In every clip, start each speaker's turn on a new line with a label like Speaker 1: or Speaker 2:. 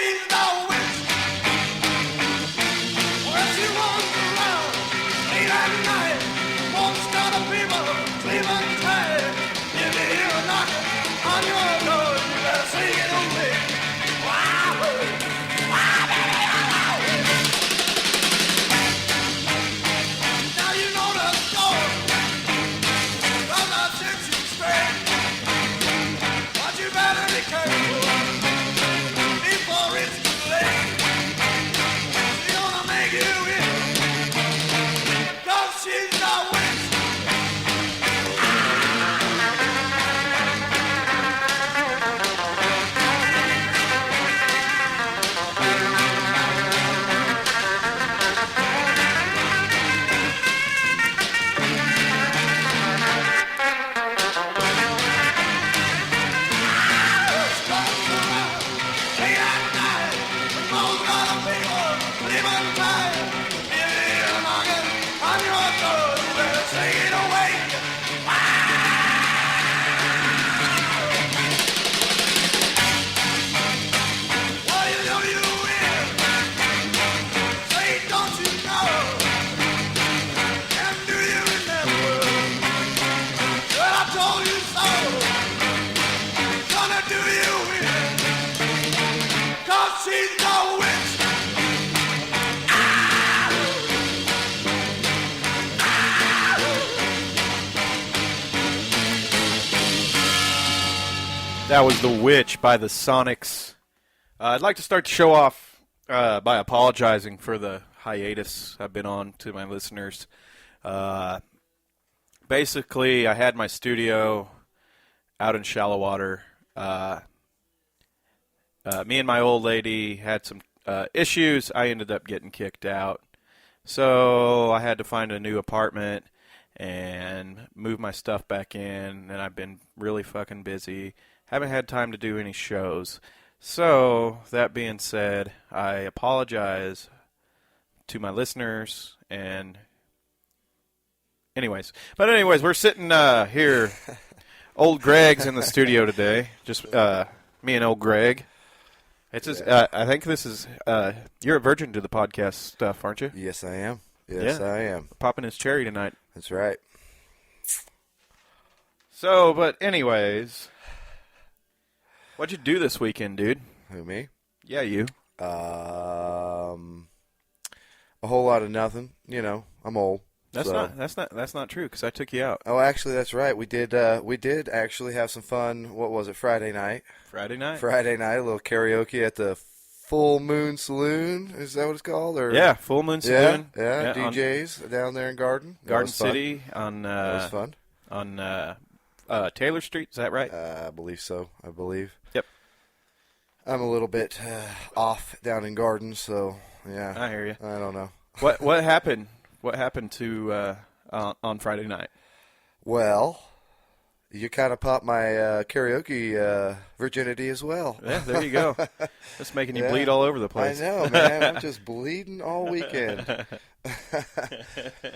Speaker 1: she's the witch. Well, she runs around late at night, won't stop the people sleeping tight. If you hear a knocking on your door, you better sing it away. Wow, wow, baby, wow. Now you know the score from the 6th straight, but you better be careful before it's too late. She's gonna make you in, 'cause she's the witch. She's the witch.
Speaker 2: That was The Witch by the Sonics. I'd like to start the show off by apologizing for the hiatus I've been on to my listeners. Basically, I had my studio out in shallow water. Me and my old lady had some issues. I ended up getting kicked out. So I had to find a new apartment and move my stuff back in. And I've been really fucking busy. Haven't had time to do any shows. So, that being said, I apologize to my listeners. And anyways, we're sitting here. Old Greg's in the studio today. Just me and old Greg. It's just, I think this is, you're a virgin to the podcast stuff, aren't you?
Speaker 3: Yes, I am. Yes, I am.
Speaker 2: Popping his cherry tonight.
Speaker 3: That's right.
Speaker 2: So, but anyways, what'd you do this weekend, dude?
Speaker 3: Who, me?
Speaker 2: Yeah, you.
Speaker 3: A whole lot of nothing. You know, I'm old.
Speaker 2: That's not true, because I took you out.
Speaker 3: Oh, actually, that's right. We did actually have some fun. What was it? Friday night, a little karaoke at the Full Moon Saloon. Is that what it's called? Or
Speaker 2: yeah, Full Moon Saloon.
Speaker 3: Yeah, DJs down there in Garden
Speaker 2: City on
Speaker 3: that was fun.
Speaker 2: On Taylor Street. Is that right?
Speaker 3: I believe so.
Speaker 2: Yep.
Speaker 3: I'm a little bit off down in Garden, so yeah.
Speaker 2: I hear you.
Speaker 3: I don't know.
Speaker 2: What happened? What happened to on Friday night?
Speaker 3: Well, you kind of popped my karaoke virginity as well.
Speaker 2: Yeah, there you go. Just making you bleed all over the place.
Speaker 3: I know, man. I'm just bleeding all weekend.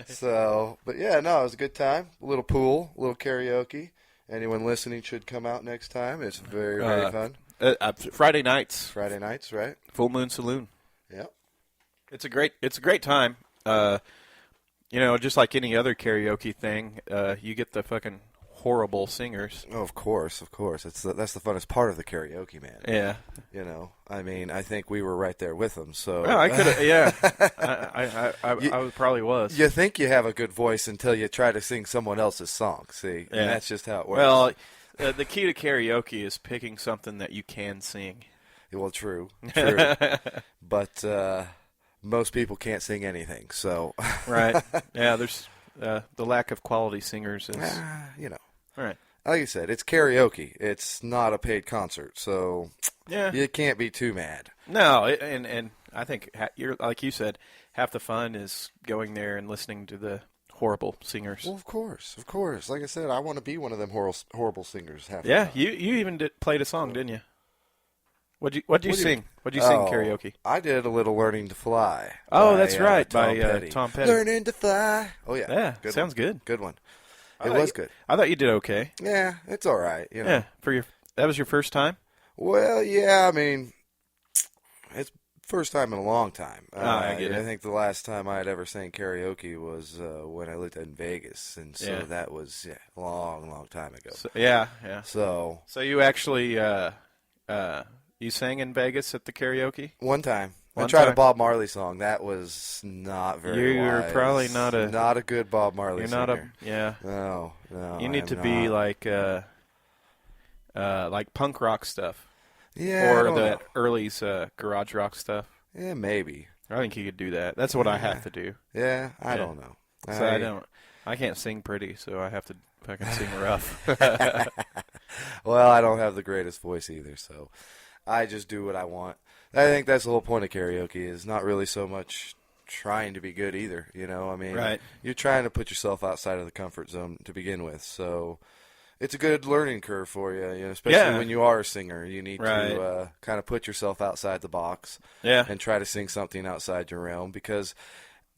Speaker 3: So, but yeah, no, it was a good time. A little pool, a little karaoke. Anyone listening should come out next time. It's very, very fun.
Speaker 2: Friday nights.
Speaker 3: Friday nights, right?
Speaker 2: Full Moon Saloon.
Speaker 3: Yep.
Speaker 2: It's a great time. You know, just like any other karaoke thing, you get the fucking horrible singers.
Speaker 3: Oh, of course. That's the funnest part of the karaoke, man.
Speaker 2: Yeah.
Speaker 3: You know, I mean, I think we were right there with them. So
Speaker 2: well, I could have. Yeah. I probably was.
Speaker 3: You think you have a good voice until you try to sing someone else's song. See,
Speaker 2: yeah.
Speaker 3: And that's just how it works.
Speaker 2: Well, the key to karaoke is picking something that you can sing.
Speaker 3: Well, true. But most people can't sing anything, so
Speaker 2: right. Yeah, there's the lack of quality singers is
Speaker 3: you know.
Speaker 2: All right.
Speaker 3: Like you said, it's karaoke. It's not a paid concert, so
Speaker 2: yeah,
Speaker 3: you can't be too mad.
Speaker 2: No, and I think you're like you said, half the fun is going there and listening to the horrible singers.
Speaker 3: Well, of course. Like I said, I want to be one of them horrible singers.
Speaker 2: Yeah, you even played a song, didn't you? What'd you sing? What'd you sing karaoke?
Speaker 3: I did a little "Learning to Fly."
Speaker 2: Oh, that's right,
Speaker 3: by
Speaker 2: Tom Petty.
Speaker 3: Learning to Fly. Oh yeah,
Speaker 2: yeah,
Speaker 3: good
Speaker 2: sounds
Speaker 3: one.
Speaker 2: good.
Speaker 3: Good one. It was good.
Speaker 2: I thought you did okay.
Speaker 3: Yeah, it's all right. You know.
Speaker 2: Yeah, that was your first time.
Speaker 3: Well, yeah. I mean, It's first time in a long time.
Speaker 2: I get it.
Speaker 3: I think the last time I had ever sang karaoke was when I lived in Vegas, and so that was a long time ago.
Speaker 2: So, yeah.
Speaker 3: So
Speaker 2: you actually you sang in Vegas at the karaoke?
Speaker 3: One time. I tried a Bob Marley song. That was not very
Speaker 2: You're
Speaker 3: wise.
Speaker 2: probably
Speaker 3: not a good Bob Marley
Speaker 2: you're
Speaker 3: singer.
Speaker 2: No. You
Speaker 3: I
Speaker 2: need to
Speaker 3: am
Speaker 2: be
Speaker 3: not.
Speaker 2: like punk rock stuff.
Speaker 3: Yeah,
Speaker 2: Or the early garage rock stuff.
Speaker 3: Yeah, maybe.
Speaker 2: I think you could do that. That's what I have to do.
Speaker 3: Yeah, I don't know.
Speaker 2: So I can't sing pretty, so I have to fucking sing rough.
Speaker 3: Well, I don't have the greatest voice either, so I just do what I want. I think that's the whole point of karaoke, is not really so much trying to be good either, you know? I mean,
Speaker 2: right.
Speaker 3: You're trying to put yourself outside of the comfort zone to begin with, so it's a good learning curve for you, especially when you are a singer. You need to kind of put yourself outside the box and try to sing something outside your realm, because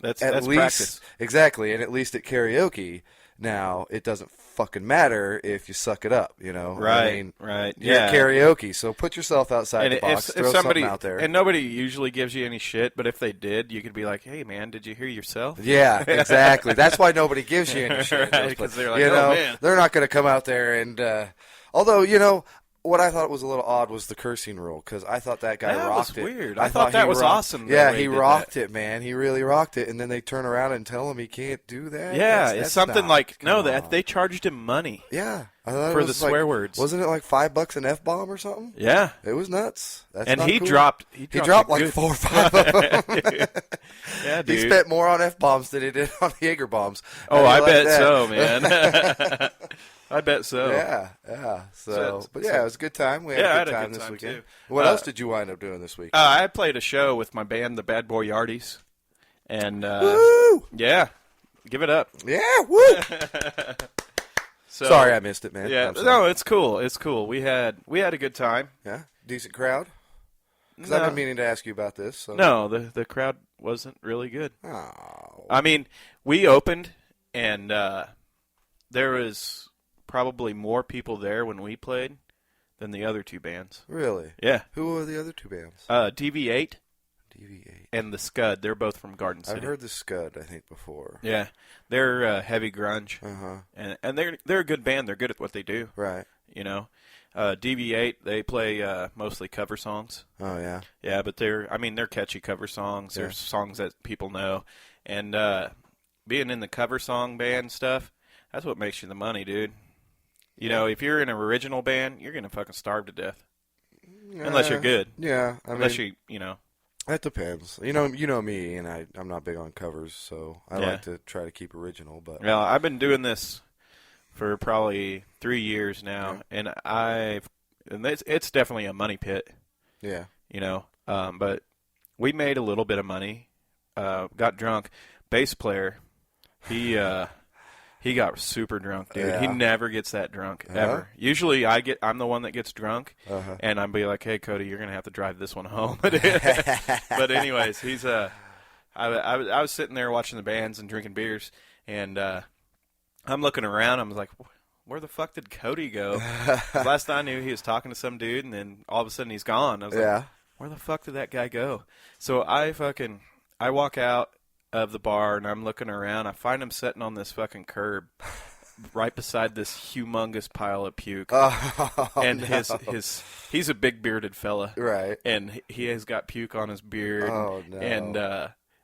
Speaker 2: that's
Speaker 3: least
Speaker 2: practice.
Speaker 3: Exactly, and at least at karaoke now it doesn't fucking matter if you suck it up,
Speaker 2: Right,
Speaker 3: I mean,
Speaker 2: right.
Speaker 3: You're at karaoke, so put yourself outside the box, throw something out there.
Speaker 2: And nobody usually gives you any shit, but if they did, you could be like, hey, man, did you hear yourself?
Speaker 3: Yeah, exactly. That's why nobody gives you any shit.
Speaker 2: Because they're like, oh, man.
Speaker 3: They're not going to come out there and, although, what I thought was a little odd was the cursing rule, because I thought that guy rocked it.
Speaker 2: That was weird. I thought that was awesome.
Speaker 3: Yeah, he rocked it, man. He really rocked it, and then they turn around and tell him he can't do that?
Speaker 2: Yeah, it's something like, they charged him money.
Speaker 3: Yeah. I thought
Speaker 2: for the swear words.
Speaker 3: Wasn't it like $5 an F-bomb or something?
Speaker 2: Yeah.
Speaker 3: It was nuts. That's
Speaker 2: and
Speaker 3: not
Speaker 2: he
Speaker 3: cool.
Speaker 2: dropped
Speaker 3: like 4 or 5 of them.
Speaker 2: Yeah, dude.
Speaker 3: He spent more on F-bombs than he did on Jaeger bombs.
Speaker 2: Oh, I bet so, man. I bet so.
Speaker 3: Yeah. But it was a good time. We had a good time this weekend.
Speaker 2: Too.
Speaker 3: What else did you wind up doing this week?
Speaker 2: I played a show with my band, the Bad Boy Yardies. And,
Speaker 3: woo!
Speaker 2: Yeah. Give it up.
Speaker 3: Yeah, woo!
Speaker 2: So,
Speaker 3: sorry I missed it, man.
Speaker 2: Yeah, no, it's cool. It's cool. We had a good time.
Speaker 3: Yeah? Decent crowd? Because I've been meaning to ask you about this. So.
Speaker 2: No, the crowd wasn't really good.
Speaker 3: Oh.
Speaker 2: I mean, we opened, and there was probably more people there when we played than the other two bands.
Speaker 3: Really?
Speaker 2: Yeah.
Speaker 3: Who were the other two bands?
Speaker 2: DV8.
Speaker 3: DV8.
Speaker 2: And the Scud. They're both from Garden City.
Speaker 3: I've heard the Scud, I think, before.
Speaker 2: Yeah. They're heavy grunge.
Speaker 3: Uh-huh.
Speaker 2: And they're a good band. They're good at what they do.
Speaker 3: Right.
Speaker 2: DV8, they play mostly cover songs.
Speaker 3: Oh, yeah?
Speaker 2: Yeah, but they're catchy cover songs.
Speaker 3: Yeah.
Speaker 2: They're songs that people know. And being in the cover song band stuff, that's what makes you the money, dude. If you're in an original band, you're going to fucking starve to death. Unless you're good.
Speaker 3: Yeah.
Speaker 2: Unless you.
Speaker 3: That depends. You know me, and I'm not big on covers, so I like to try to keep original. But
Speaker 2: well, I've been doing this for probably 3 years now, and it's definitely a money pit.
Speaker 3: Yeah.
Speaker 2: But we made a little bit of money. Got drunk. Bass player, he got super drunk, dude.
Speaker 3: Yeah.
Speaker 2: He never gets that drunk, ever. Usually I'm the one that gets drunk, and I'm be like, hey, Cody, you're going to have to drive this one home. But anyways, he's I was sitting there watching the bands and drinking beers, and I'm looking around. I'm like, where the fuck did Cody go? 'Cause last I knew, he was talking to some dude, and then all of a sudden he's gone. I was like, where the fuck did that guy go? So I walk out of the bar, and I'm looking around. I find him sitting on this fucking curb right beside this humongous pile of puke. And he's a big bearded fella.
Speaker 3: Right.
Speaker 2: And he has got puke on his beard.
Speaker 3: Oh, no.
Speaker 2: And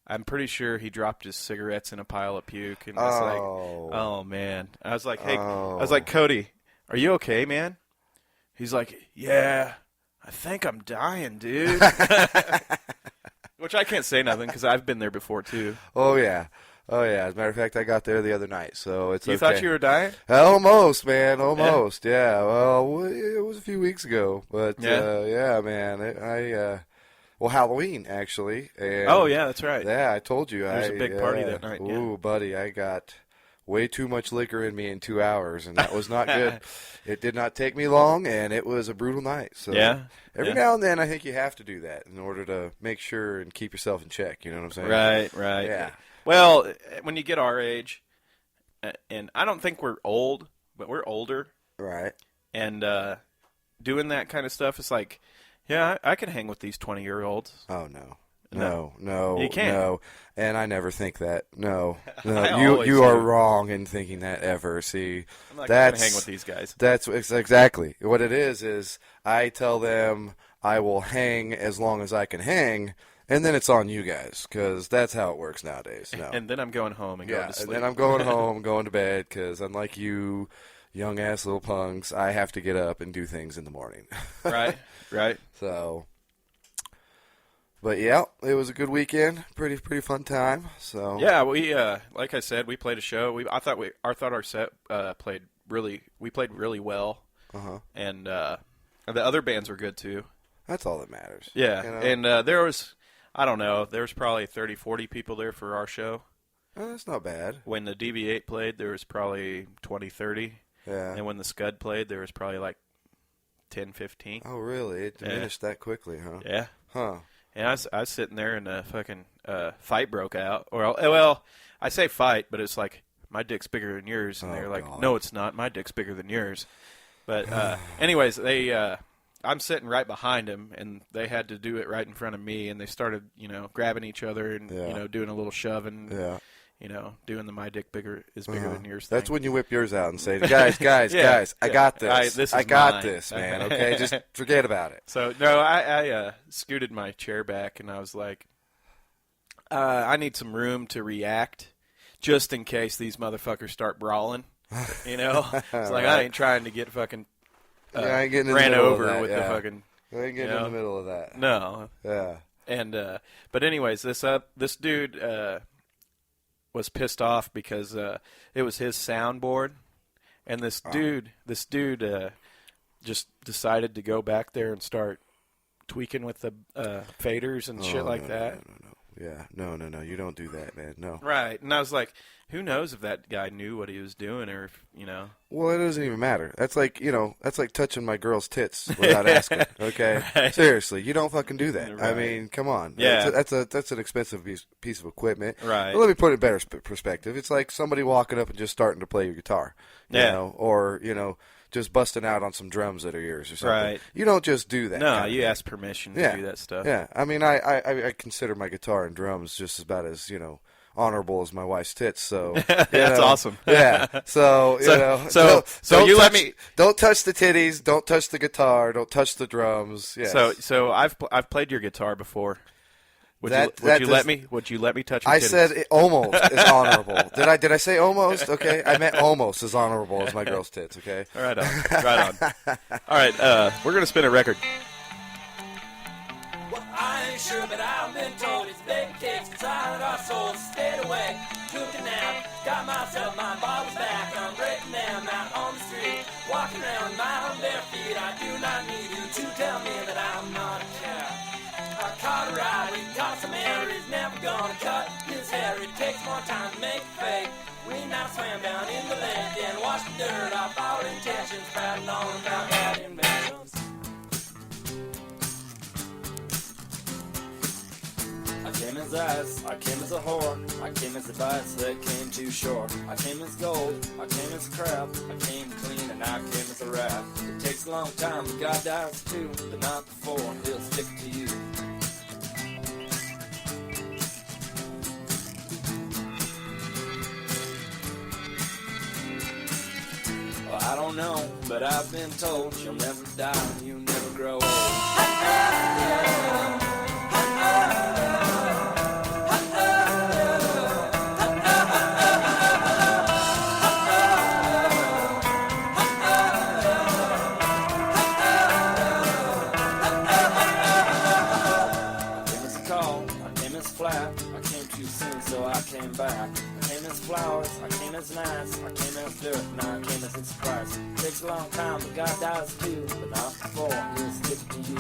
Speaker 2: I'm pretty sure he dropped his cigarettes in a pile of puke. And it's like, oh, man. I was like, hey, I was like, Cody, are you okay, man? He's like, yeah, I think I'm dying, dude. Which I can't say nothing because I've been there before, too.
Speaker 3: Oh, yeah. As a matter of fact, I got there the other night, so it's
Speaker 2: You thought you were dying?
Speaker 3: Almost, man, almost. Yeah. Well, it was a few weeks ago, but man, well, Halloween actually. And
Speaker 2: oh yeah, that's right.
Speaker 3: Yeah, I told you.
Speaker 2: There was a big party that night.
Speaker 3: Ooh, buddy, I got way too much liquor in me in 2 hours, and that was not good. It did not take me long, and it was a brutal night. So every now and then, I think you have to do that in order to make sure and keep yourself in check. You know what I'm saying?
Speaker 2: Right.
Speaker 3: Yeah.
Speaker 2: Well, when you get our age, and I don't think we're old, but we're older.
Speaker 3: Right.
Speaker 2: And doing that kind of stuff is like, Yeah, I can hang with these 20-year-olds.
Speaker 3: Oh, no.
Speaker 2: You can't.
Speaker 3: No. And I never think that. No.
Speaker 2: I
Speaker 3: You
Speaker 2: always
Speaker 3: are
Speaker 2: do.
Speaker 3: wrong in thinking that ever. See,
Speaker 2: I'm not going to hang with these guys.
Speaker 3: That's exactly what it is I tell them I will hang as long as I can hang, and then it's on you guys, because that's how it works nowadays. No.
Speaker 2: And then I'm going home and going to sleep.
Speaker 3: And then I'm going home, going to bed, because unlike you young-ass little punks, I have to get up and do things in the morning.
Speaker 2: Right.
Speaker 3: So, but yeah, it was a good weekend. Pretty fun time. So
Speaker 2: yeah, we like I said, we played a show. I thought our set played really well. And the other bands were good too.
Speaker 3: That's all that matters.
Speaker 2: Yeah,
Speaker 3: you know?
Speaker 2: and there was probably 30, 40 people there for our show.
Speaker 3: Oh, that's not bad.
Speaker 2: When the DB8 played, there was probably 20, 30.
Speaker 3: Yeah.
Speaker 2: And when the Scud played, there was probably like 10, 15.
Speaker 3: Oh, really? It diminished that quickly, huh?
Speaker 2: Yeah.
Speaker 3: Huh.
Speaker 2: And I was sitting there and a fucking fight broke out. Or, well, I say fight, but it's like, my dick's bigger than yours. And they're like,
Speaker 3: God.
Speaker 2: no, it's not. My dick's bigger than yours. But anyways, I'm sitting right behind them, and they had to do it right in front of me. And they started, grabbing each other and, doing a little shoving.
Speaker 3: Yeah.
Speaker 2: Doing the my dick bigger than yours thing.
Speaker 3: That's when you whip yours out and say, guys, I got this. I got this, man. Okay, just forget about it.
Speaker 2: So, no, I scooted my chair back, and I was like, I need some room to react just in case these motherfuckers start brawling. It's like, right. I ain't trying to get fucking
Speaker 3: I ain't getting in
Speaker 2: ran
Speaker 3: the middle
Speaker 2: over
Speaker 3: of that,
Speaker 2: with the fucking...
Speaker 3: I ain't getting in the middle of that.
Speaker 2: No.
Speaker 3: Yeah.
Speaker 2: And, but anyways, this dude... was pissed off because it was his soundboard, and this dude just decided to go back there and start tweaking with the faders and shit like that.
Speaker 3: No. Yeah, no, you don't do that, man. No.
Speaker 2: Right, and I was like, who knows if that guy knew what he was doing, or if,
Speaker 3: Well, it doesn't even matter. That's like, that's like touching my girl's tits without asking. Okay,
Speaker 2: right.
Speaker 3: Seriously, you don't fucking do that.
Speaker 2: Right.
Speaker 3: I mean, come on.
Speaker 2: Yeah,
Speaker 3: that's an expensive piece of equipment.
Speaker 2: Right.
Speaker 3: Well, let me put it in better perspective. It's like somebody walking up and just starting to play your guitar. You know, or just busting out on some drums that are yours or something.
Speaker 2: Right.
Speaker 3: You don't just do that.
Speaker 2: No, you ask permission to do that stuff.
Speaker 3: Yeah. I mean, I consider my guitar and drums just about as honorable as my wife's tits. So
Speaker 2: that's awesome.
Speaker 3: Yeah. So don't touch the titties, don't touch the guitar, don't touch the drums. Yes.
Speaker 2: So I've played your guitar before. Would you let me touch your titties?
Speaker 3: I said it almost is honorable. Did I say almost? Okay, I meant almost as honorable as my girl's tits. Okay.
Speaker 2: Right on. All right, we're gonna spin a record.
Speaker 1: Well, I ain't sure, but I've been told it's baby cakes inside our souls. Stayed away, took a nap, got myself my bottles back. I'm breaking them out on the street, walking around with my own bare feet. I do not need you to tell me that I'm not a cat. I caught a ride, he caught some air, he's never gonna cut his hair. It takes more time to make it fake. We now swam down in the lake and washed the dirt off our intentions, prattling on about bad inventions. I came as ice, I came as a whore, I came as a vice that came too short. I came as gold, I came as crap, I came clean and I came as a rat. It takes a long time, but God dies too, but not before he'll stick to you. Well, I don't know, but I've been told you'll never die, you never grow old. Back. I came as flowers, I came as nice, I came as dirt, now I came as its price. Takes a long time, but God dies too, but not before he'll stick to you.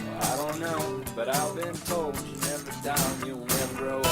Speaker 1: Well, I don't know, but I've been told you never die, you'll never grow old.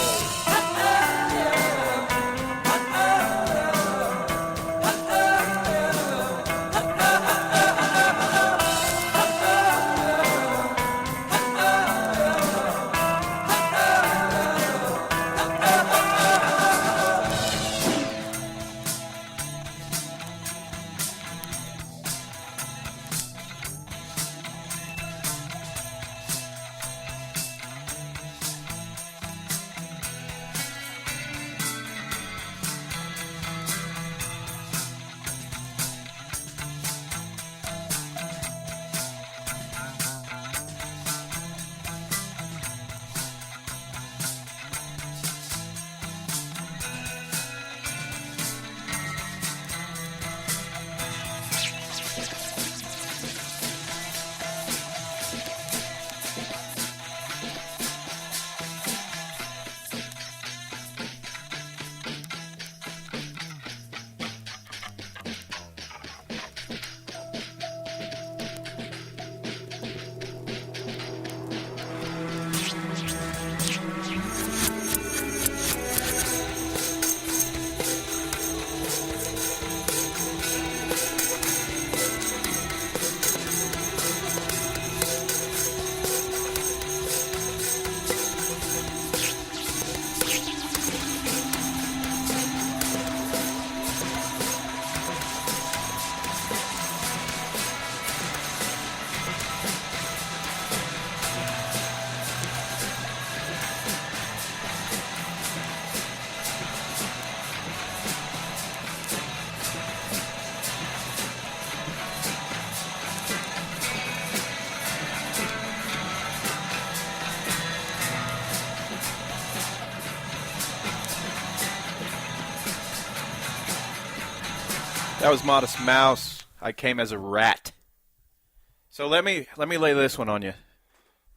Speaker 2: That was Modest Mouse. I came as a rat. So let me lay this one on you.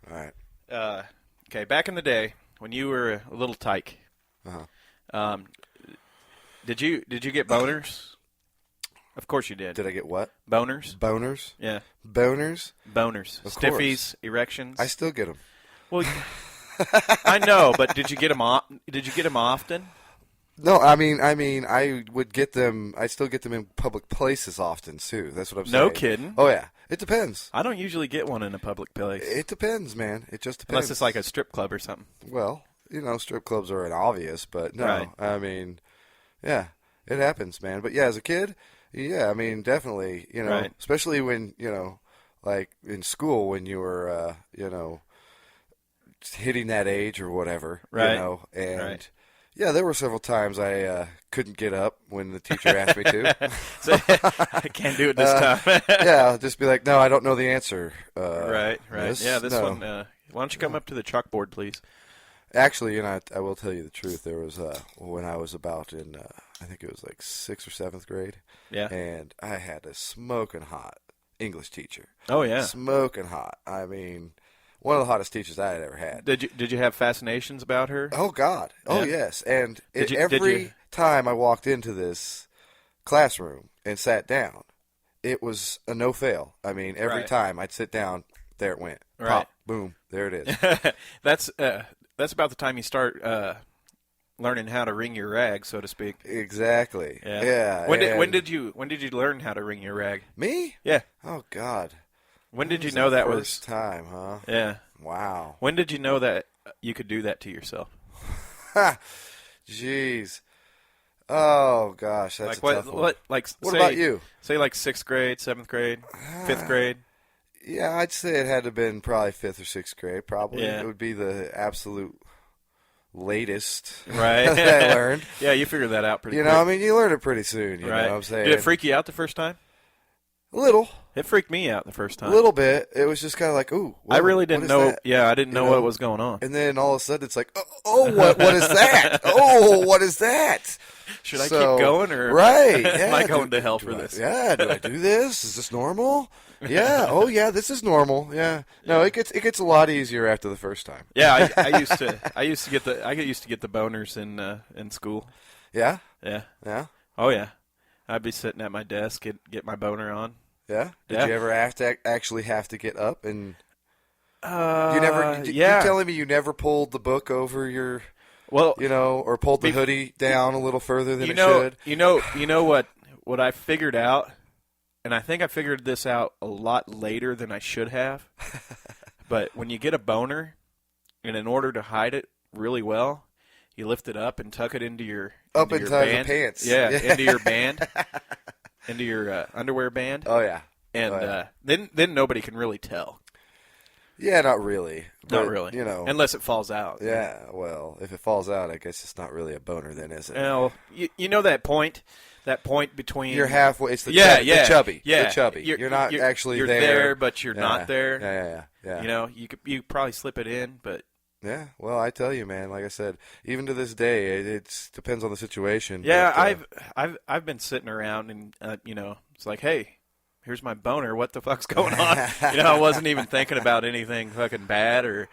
Speaker 3: All right.
Speaker 2: Okay, back in the day when you were a little tyke, did you get boners? Of course you did.
Speaker 3: Did I get what?
Speaker 2: Boners.
Speaker 3: Boners?
Speaker 2: Yeah.
Speaker 3: Boners?
Speaker 2: Boners.
Speaker 3: Of
Speaker 2: Stiffies,
Speaker 3: course.
Speaker 2: erections.
Speaker 3: I still get them.
Speaker 2: Well, I know, but did you get them? Did you get them often?
Speaker 3: No, I mean, I would get them. I still get them in public places often too. That's what I'm saying.
Speaker 2: No kidding.
Speaker 3: Oh yeah, it depends.
Speaker 2: I don't usually get one in a public place.
Speaker 3: It depends, man. It just depends.
Speaker 2: Unless it's like a strip club or something.
Speaker 3: Well, strip clubs are an obvious, but no.
Speaker 2: Right.
Speaker 3: I mean, yeah, it happens, man. But yeah, as a kid, yeah, I mean, definitely,
Speaker 2: Right.
Speaker 3: especially when like in school when you were, hitting that age or whatever,
Speaker 2: Right.
Speaker 3: and.
Speaker 2: Right.
Speaker 3: Yeah, there were several times I couldn't get up when the teacher asked me to.
Speaker 2: So, I can't do it this time.
Speaker 3: Yeah, I'll just be like, no, I don't know the answer.
Speaker 2: Right.
Speaker 3: Miss.
Speaker 2: Yeah, this
Speaker 3: No.
Speaker 2: one. Why don't you come up to the chalkboard, please?
Speaker 3: Actually, I will tell you the truth. There was when I was about in, I think it was like 6th or 7th grade.
Speaker 2: Yeah.
Speaker 3: And I had a smoking hot English teacher.
Speaker 2: Oh yeah.
Speaker 3: Smoking hot. I mean, one of the hottest teachers I had ever had.
Speaker 2: Did you have fascinations about her?
Speaker 3: Oh God! Oh
Speaker 2: Yeah.
Speaker 3: yes! And
Speaker 2: Did you-
Speaker 3: every time I walked into this classroom and sat down, it was a no fail. I mean, every
Speaker 2: Right.
Speaker 3: time I'd sit down, there it went.
Speaker 2: Right.
Speaker 3: Pop, boom, there it is.
Speaker 2: That's about the time you start learning how to wring your rag, so to speak.
Speaker 3: Exactly.
Speaker 2: Yeah.
Speaker 3: Yeah.
Speaker 2: When did you learn how to wring your rag?
Speaker 3: Me?
Speaker 2: Yeah.
Speaker 3: Oh God!
Speaker 2: When did you
Speaker 3: was
Speaker 2: know
Speaker 3: the
Speaker 2: that
Speaker 3: first
Speaker 2: was?
Speaker 3: time? Huh?
Speaker 2: Yeah.
Speaker 3: Wow.
Speaker 2: When did you know that you could do that to yourself?
Speaker 3: Jeez. Oh gosh, that's a tough one.
Speaker 2: What
Speaker 3: What about you?
Speaker 2: Say like 6th grade, 7th grade, 5th grade.
Speaker 3: Yeah, I'd say it had to have been probably 5th or 6th grade. Probably
Speaker 2: Yeah.
Speaker 3: it would be the absolute latest
Speaker 2: Right.
Speaker 3: that I learned.
Speaker 2: Yeah, you figured that out pretty quick.
Speaker 3: I mean, you learn it pretty soon. You
Speaker 2: Right.
Speaker 3: know what I'm saying?
Speaker 2: Did it freak you out the first time?
Speaker 3: A little.
Speaker 2: It freaked me out the first time.
Speaker 3: A little bit. It was just kind of like, ooh.
Speaker 2: I really
Speaker 3: what
Speaker 2: didn't
Speaker 3: is
Speaker 2: know.
Speaker 3: that?
Speaker 2: Yeah, I didn't know what was going on.
Speaker 3: And then all of a sudden it's like, what is that? Oh, what is that?
Speaker 2: Should I keep going or
Speaker 3: right? Yeah,
Speaker 2: am I going to hell for this?
Speaker 3: Yeah, do I do this? Is this normal? Yeah. Oh, yeah. This is normal. Yeah. No, it gets a lot easier after the first time.
Speaker 2: Yeah, I used to get the boners in school.
Speaker 3: Yeah.
Speaker 2: Yeah.
Speaker 3: Yeah.
Speaker 2: Oh yeah. I'd be sitting at my desk, get my boner on.
Speaker 3: Yeah. Did
Speaker 2: Yeah.
Speaker 3: you ever actually have to get up and?
Speaker 2: Yeah.
Speaker 3: You're telling me you never pulled the book over your,
Speaker 2: Well,
Speaker 3: or pulled the hoodie down a little further than it should?
Speaker 2: You know what I figured out, and I think I figured this out a lot later than I should have. But when you get a boner, and in order to hide it really well, you lift it up and tuck it into your
Speaker 3: Inside
Speaker 2: band.
Speaker 3: the pants.
Speaker 2: Yeah, into your band, into your underwear band.
Speaker 3: Oh yeah.
Speaker 2: And then nobody can really tell.
Speaker 3: Yeah, not really.
Speaker 2: Not
Speaker 3: But,
Speaker 2: really.
Speaker 3: You know.
Speaker 2: Unless it falls out.
Speaker 3: Yeah, well, if it falls out, I guess it's not really a boner then, is it?
Speaker 2: Well, you know that point between
Speaker 3: You're halfway. It's the
Speaker 2: the
Speaker 3: chubby.
Speaker 2: Yeah,
Speaker 3: The chubby. You're not actually
Speaker 2: you're
Speaker 3: there.
Speaker 2: but you're not there.
Speaker 3: Yeah.
Speaker 2: You know, you probably slip it in, but
Speaker 3: Yeah, well, I tell you, man. Like I said, even to this day, it depends on the situation.
Speaker 2: yeah,
Speaker 3: but,
Speaker 2: I've been sitting around and it's like, hey, here's my boner. What the fuck's going on? I wasn't even thinking about anything fucking bad or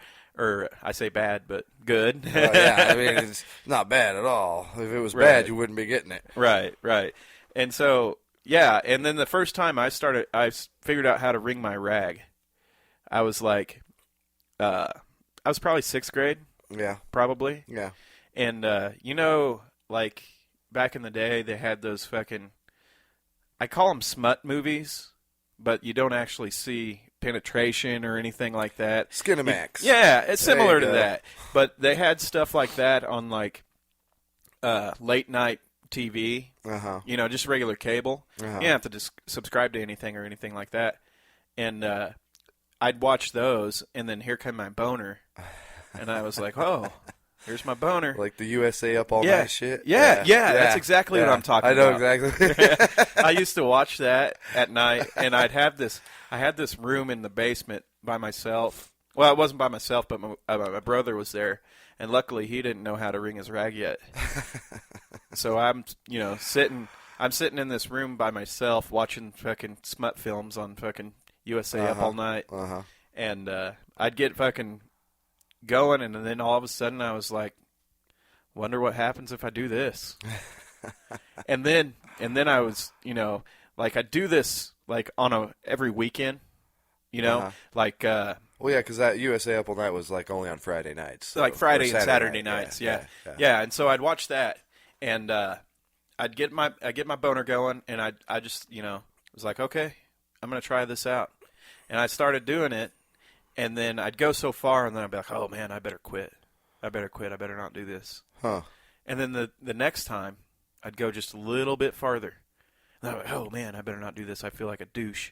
Speaker 2: I say bad, but good.
Speaker 3: yeah, I mean, it's not bad at all. If it was
Speaker 2: Right.
Speaker 3: bad, you wouldn't be getting it.
Speaker 2: Right. And so, yeah, and then the first time I figured out how to wring my rag. I was like, I was probably 6th grade,
Speaker 3: Yeah,
Speaker 2: probably.
Speaker 3: yeah.
Speaker 2: And, like back in the day, they had those fucking, I call them smut movies, but you don't actually see penetration or anything like that.
Speaker 3: Skinamax.
Speaker 2: Yeah, it's
Speaker 3: There
Speaker 2: similar
Speaker 3: you
Speaker 2: to
Speaker 3: go.
Speaker 2: that. But they had stuff like that on like late night TV.
Speaker 3: Uh-huh.
Speaker 2: Just regular cable.
Speaker 3: Uh-huh.
Speaker 2: You don't have to just subscribe to anything or anything like that. And I'd watch those, and then here come my boner, and I was like, oh, here's my boner.
Speaker 3: Like the USA Up All
Speaker 2: Yeah.
Speaker 3: Night shit?
Speaker 2: Yeah, that's exactly what I'm talking
Speaker 3: I know
Speaker 2: about.
Speaker 3: exactly.
Speaker 2: I used to watch that at night, and I had this room in the basement by myself. Well, it wasn't by myself, but my brother was there, and luckily he didn't know how to wring his rag yet. So I'm, sitting I'm sitting in this room by myself watching fucking smut films on fucking USA Up All Night. And I'd get fucking going, and then all of a sudden I was like, wonder what happens if I do this. and then I was, like, I do this like on every weekend, like
Speaker 3: well, yeah, because that USA Up All Night was like only on Friday nights,
Speaker 2: so like Friday and Saturday nights. Yeah. And so I'd watch that, and I'd get my boner going, and I just was like, okay, I'm gonna try this out, and I started doing it, and then I'd go so far, and then I'd be like, oh man, I better quit. I better not do this. And then the next time, I'd go just a little bit farther. And I'm like, oh man, I better not do this. I feel like a douche.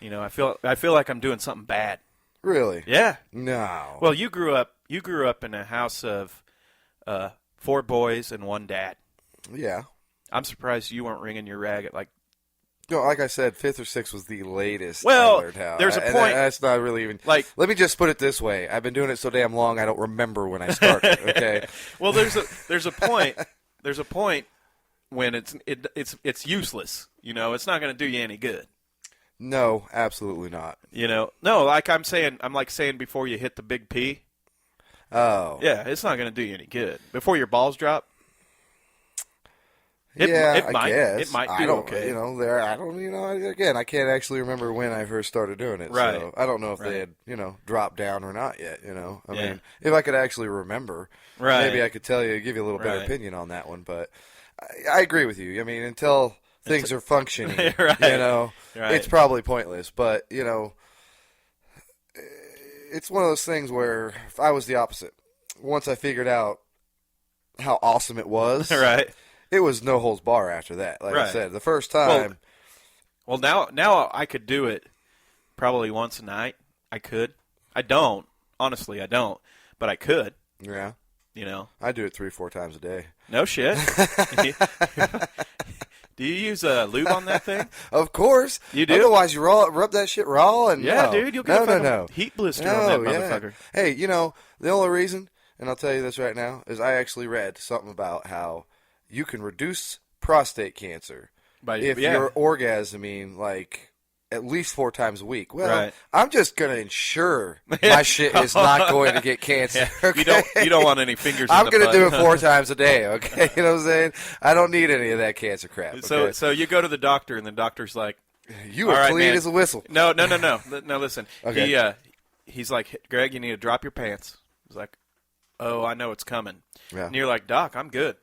Speaker 2: I feel like I'm doing something bad.
Speaker 3: Really?
Speaker 2: Yeah.
Speaker 3: No.
Speaker 2: Well, you grew up in a house of 4 boys and 1 dad.
Speaker 3: Yeah.
Speaker 2: I'm surprised you weren't wringing your rag at like.
Speaker 3: No, like I said, 5th or 6th was the latest.
Speaker 2: Well,
Speaker 3: I learned how.
Speaker 2: There's a point.
Speaker 3: That's not really even
Speaker 2: like.
Speaker 3: Let me just put it this way: I've been doing it so damn long, I don't remember when I started. Okay.
Speaker 2: Well, there's a point. There's a point when it's useless. It's not going to do you any good.
Speaker 3: No, absolutely not.
Speaker 2: No, like I'm saying before you hit the big P.
Speaker 3: Oh.
Speaker 2: Yeah, it's not going to do you any good. Before your balls drop.
Speaker 3: I guess.
Speaker 2: It might do
Speaker 3: I don't,
Speaker 2: okay.
Speaker 3: Again, I can't actually remember when I first started doing it.
Speaker 2: Right.
Speaker 3: So I don't know if they had, dropped down or not yet, I mean, if I could actually remember, maybe I could give you a little better opinion on that one. But I agree with you. I mean, until things are functioning, it's probably pointless. But, it's one of those things where if I was the opposite, once I figured out how awesome it was,
Speaker 2: right.
Speaker 3: It was no holds bar after that. Like I said, the first time.
Speaker 2: Well, now I could do it probably once a night. I could. I don't. Honestly, I don't. But I could.
Speaker 3: Yeah.
Speaker 2: I
Speaker 3: do it 3-4 times a day.
Speaker 2: No shit. Do you use lube on that thing?
Speaker 3: Of course.
Speaker 2: You do?
Speaker 3: Otherwise, you rub that shit raw and
Speaker 2: dude, you'll get a heat blister on that motherfucker.
Speaker 3: Hey, the only reason, and I'll tell you this right now, is I actually read something about how you can reduce prostate cancer if you're orgasming like at least 4 times a week. Well, I'm just going to ensure my shit is not going to get cancer. Okay?
Speaker 2: You don't want any fingers
Speaker 3: I'm
Speaker 2: in the butt.
Speaker 3: going to do it 4 times a day, okay? You know what I'm saying? I don't need any of that cancer crap. Okay?
Speaker 2: So you go to the doctor, and the doctor's like,
Speaker 3: you are clean as a whistle.
Speaker 2: No. No, listen. Okay. He's like, Greg, you need to drop your pants. He's like, oh, I know it's coming. Yeah. And you're like, Doc, I'm good.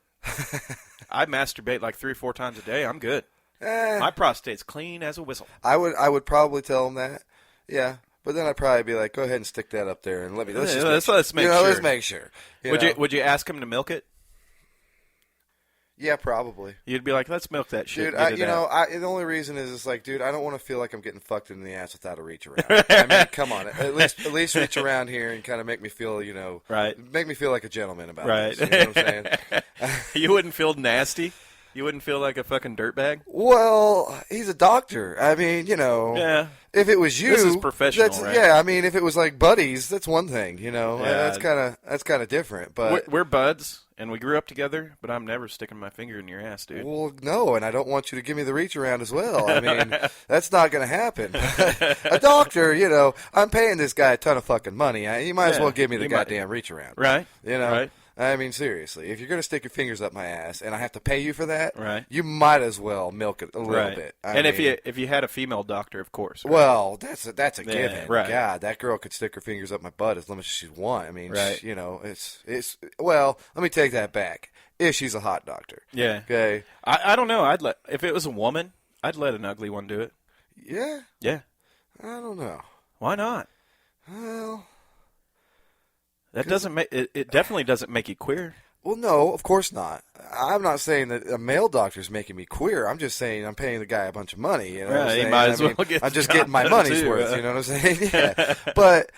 Speaker 2: I masturbate like 3 or 4 times a day. I'm good. My prostate's clean as a whistle.
Speaker 3: I would probably tell him that. Yeah. But then I'd probably be like, go ahead and stick that up there and let's make sure. Let's make sure.
Speaker 2: Would you ask him to milk it?
Speaker 3: Yeah, probably.
Speaker 2: You'd be like, let's milk that shit.
Speaker 3: Dude, the only reason is like, dude, I don't want to feel like I'm getting fucked in the ass without a reach around. I mean, come on. At least reach around here and kind of make me feel, make me feel like a gentleman about this. You know what I'm saying?
Speaker 2: You wouldn't feel nasty? You wouldn't feel like a fucking dirtbag?
Speaker 3: Well, he's a doctor. I mean, if it was you,
Speaker 2: this is professional, right?
Speaker 3: Yeah, I mean, if it was like buddies, that's one thing. That's kind of different. But
Speaker 2: we're buds, and we grew up together. But I'm never sticking my finger in your ass, dude.
Speaker 3: Well, no, and I don't want you to give me the reach around as well. I mean, that's not going to happen. A doctor, I'm paying this guy a ton of fucking money. You might as well give me the goddamn reach around,
Speaker 2: right?
Speaker 3: Right. I mean, seriously, if you're going to stick your fingers up my ass and I have to pay you for that,
Speaker 2: right,
Speaker 3: you might as well milk it a little bit.
Speaker 2: If you had a female doctor, of course. Right?
Speaker 3: Well, that's a given.
Speaker 2: Right.
Speaker 3: God, that girl could stick her fingers up my butt as long as she want. I mean,
Speaker 2: right.
Speaker 3: It's well, let me take that back. If she's a hot doctor.
Speaker 2: Yeah.
Speaker 3: Okay.
Speaker 2: I don't know. If it was a woman, I'd let an ugly one do it.
Speaker 3: Yeah?
Speaker 2: Yeah.
Speaker 3: I don't know.
Speaker 2: Why not?
Speaker 3: Well,
Speaker 2: that doesn't make it definitely doesn't make you queer.
Speaker 3: Well, no, of course not. I'm not saying that a male doctor's making me queer. I'm just saying I'm paying the guy a bunch of money. You know what I'm saying?
Speaker 2: Might as well
Speaker 3: I'm just getting my money's worth. You know what I'm saying? Yeah. But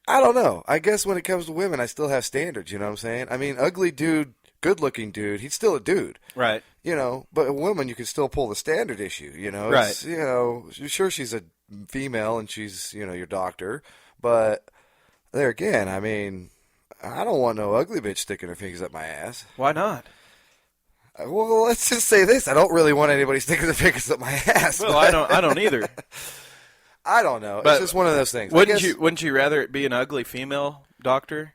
Speaker 3: I don't know. I guess when it comes to women, I still have standards. You know what I'm saying? I mean, ugly dude, good-looking dude, he's still a dude.
Speaker 2: Right.
Speaker 3: But a woman, you can still pull the standard issue.
Speaker 2: Right.
Speaker 3: It's, sure, she's a female and she's, your doctor. But there again, I mean, I don't want no ugly bitch sticking her fingers up my ass.
Speaker 2: Why not?
Speaker 3: Well, let's just say this. I don't really want anybody sticking their fingers up my ass.
Speaker 2: Well, I don't either.
Speaker 3: I don't know.
Speaker 2: But
Speaker 3: it's just one of those things.
Speaker 2: Wouldn't you rather it be an ugly female doctor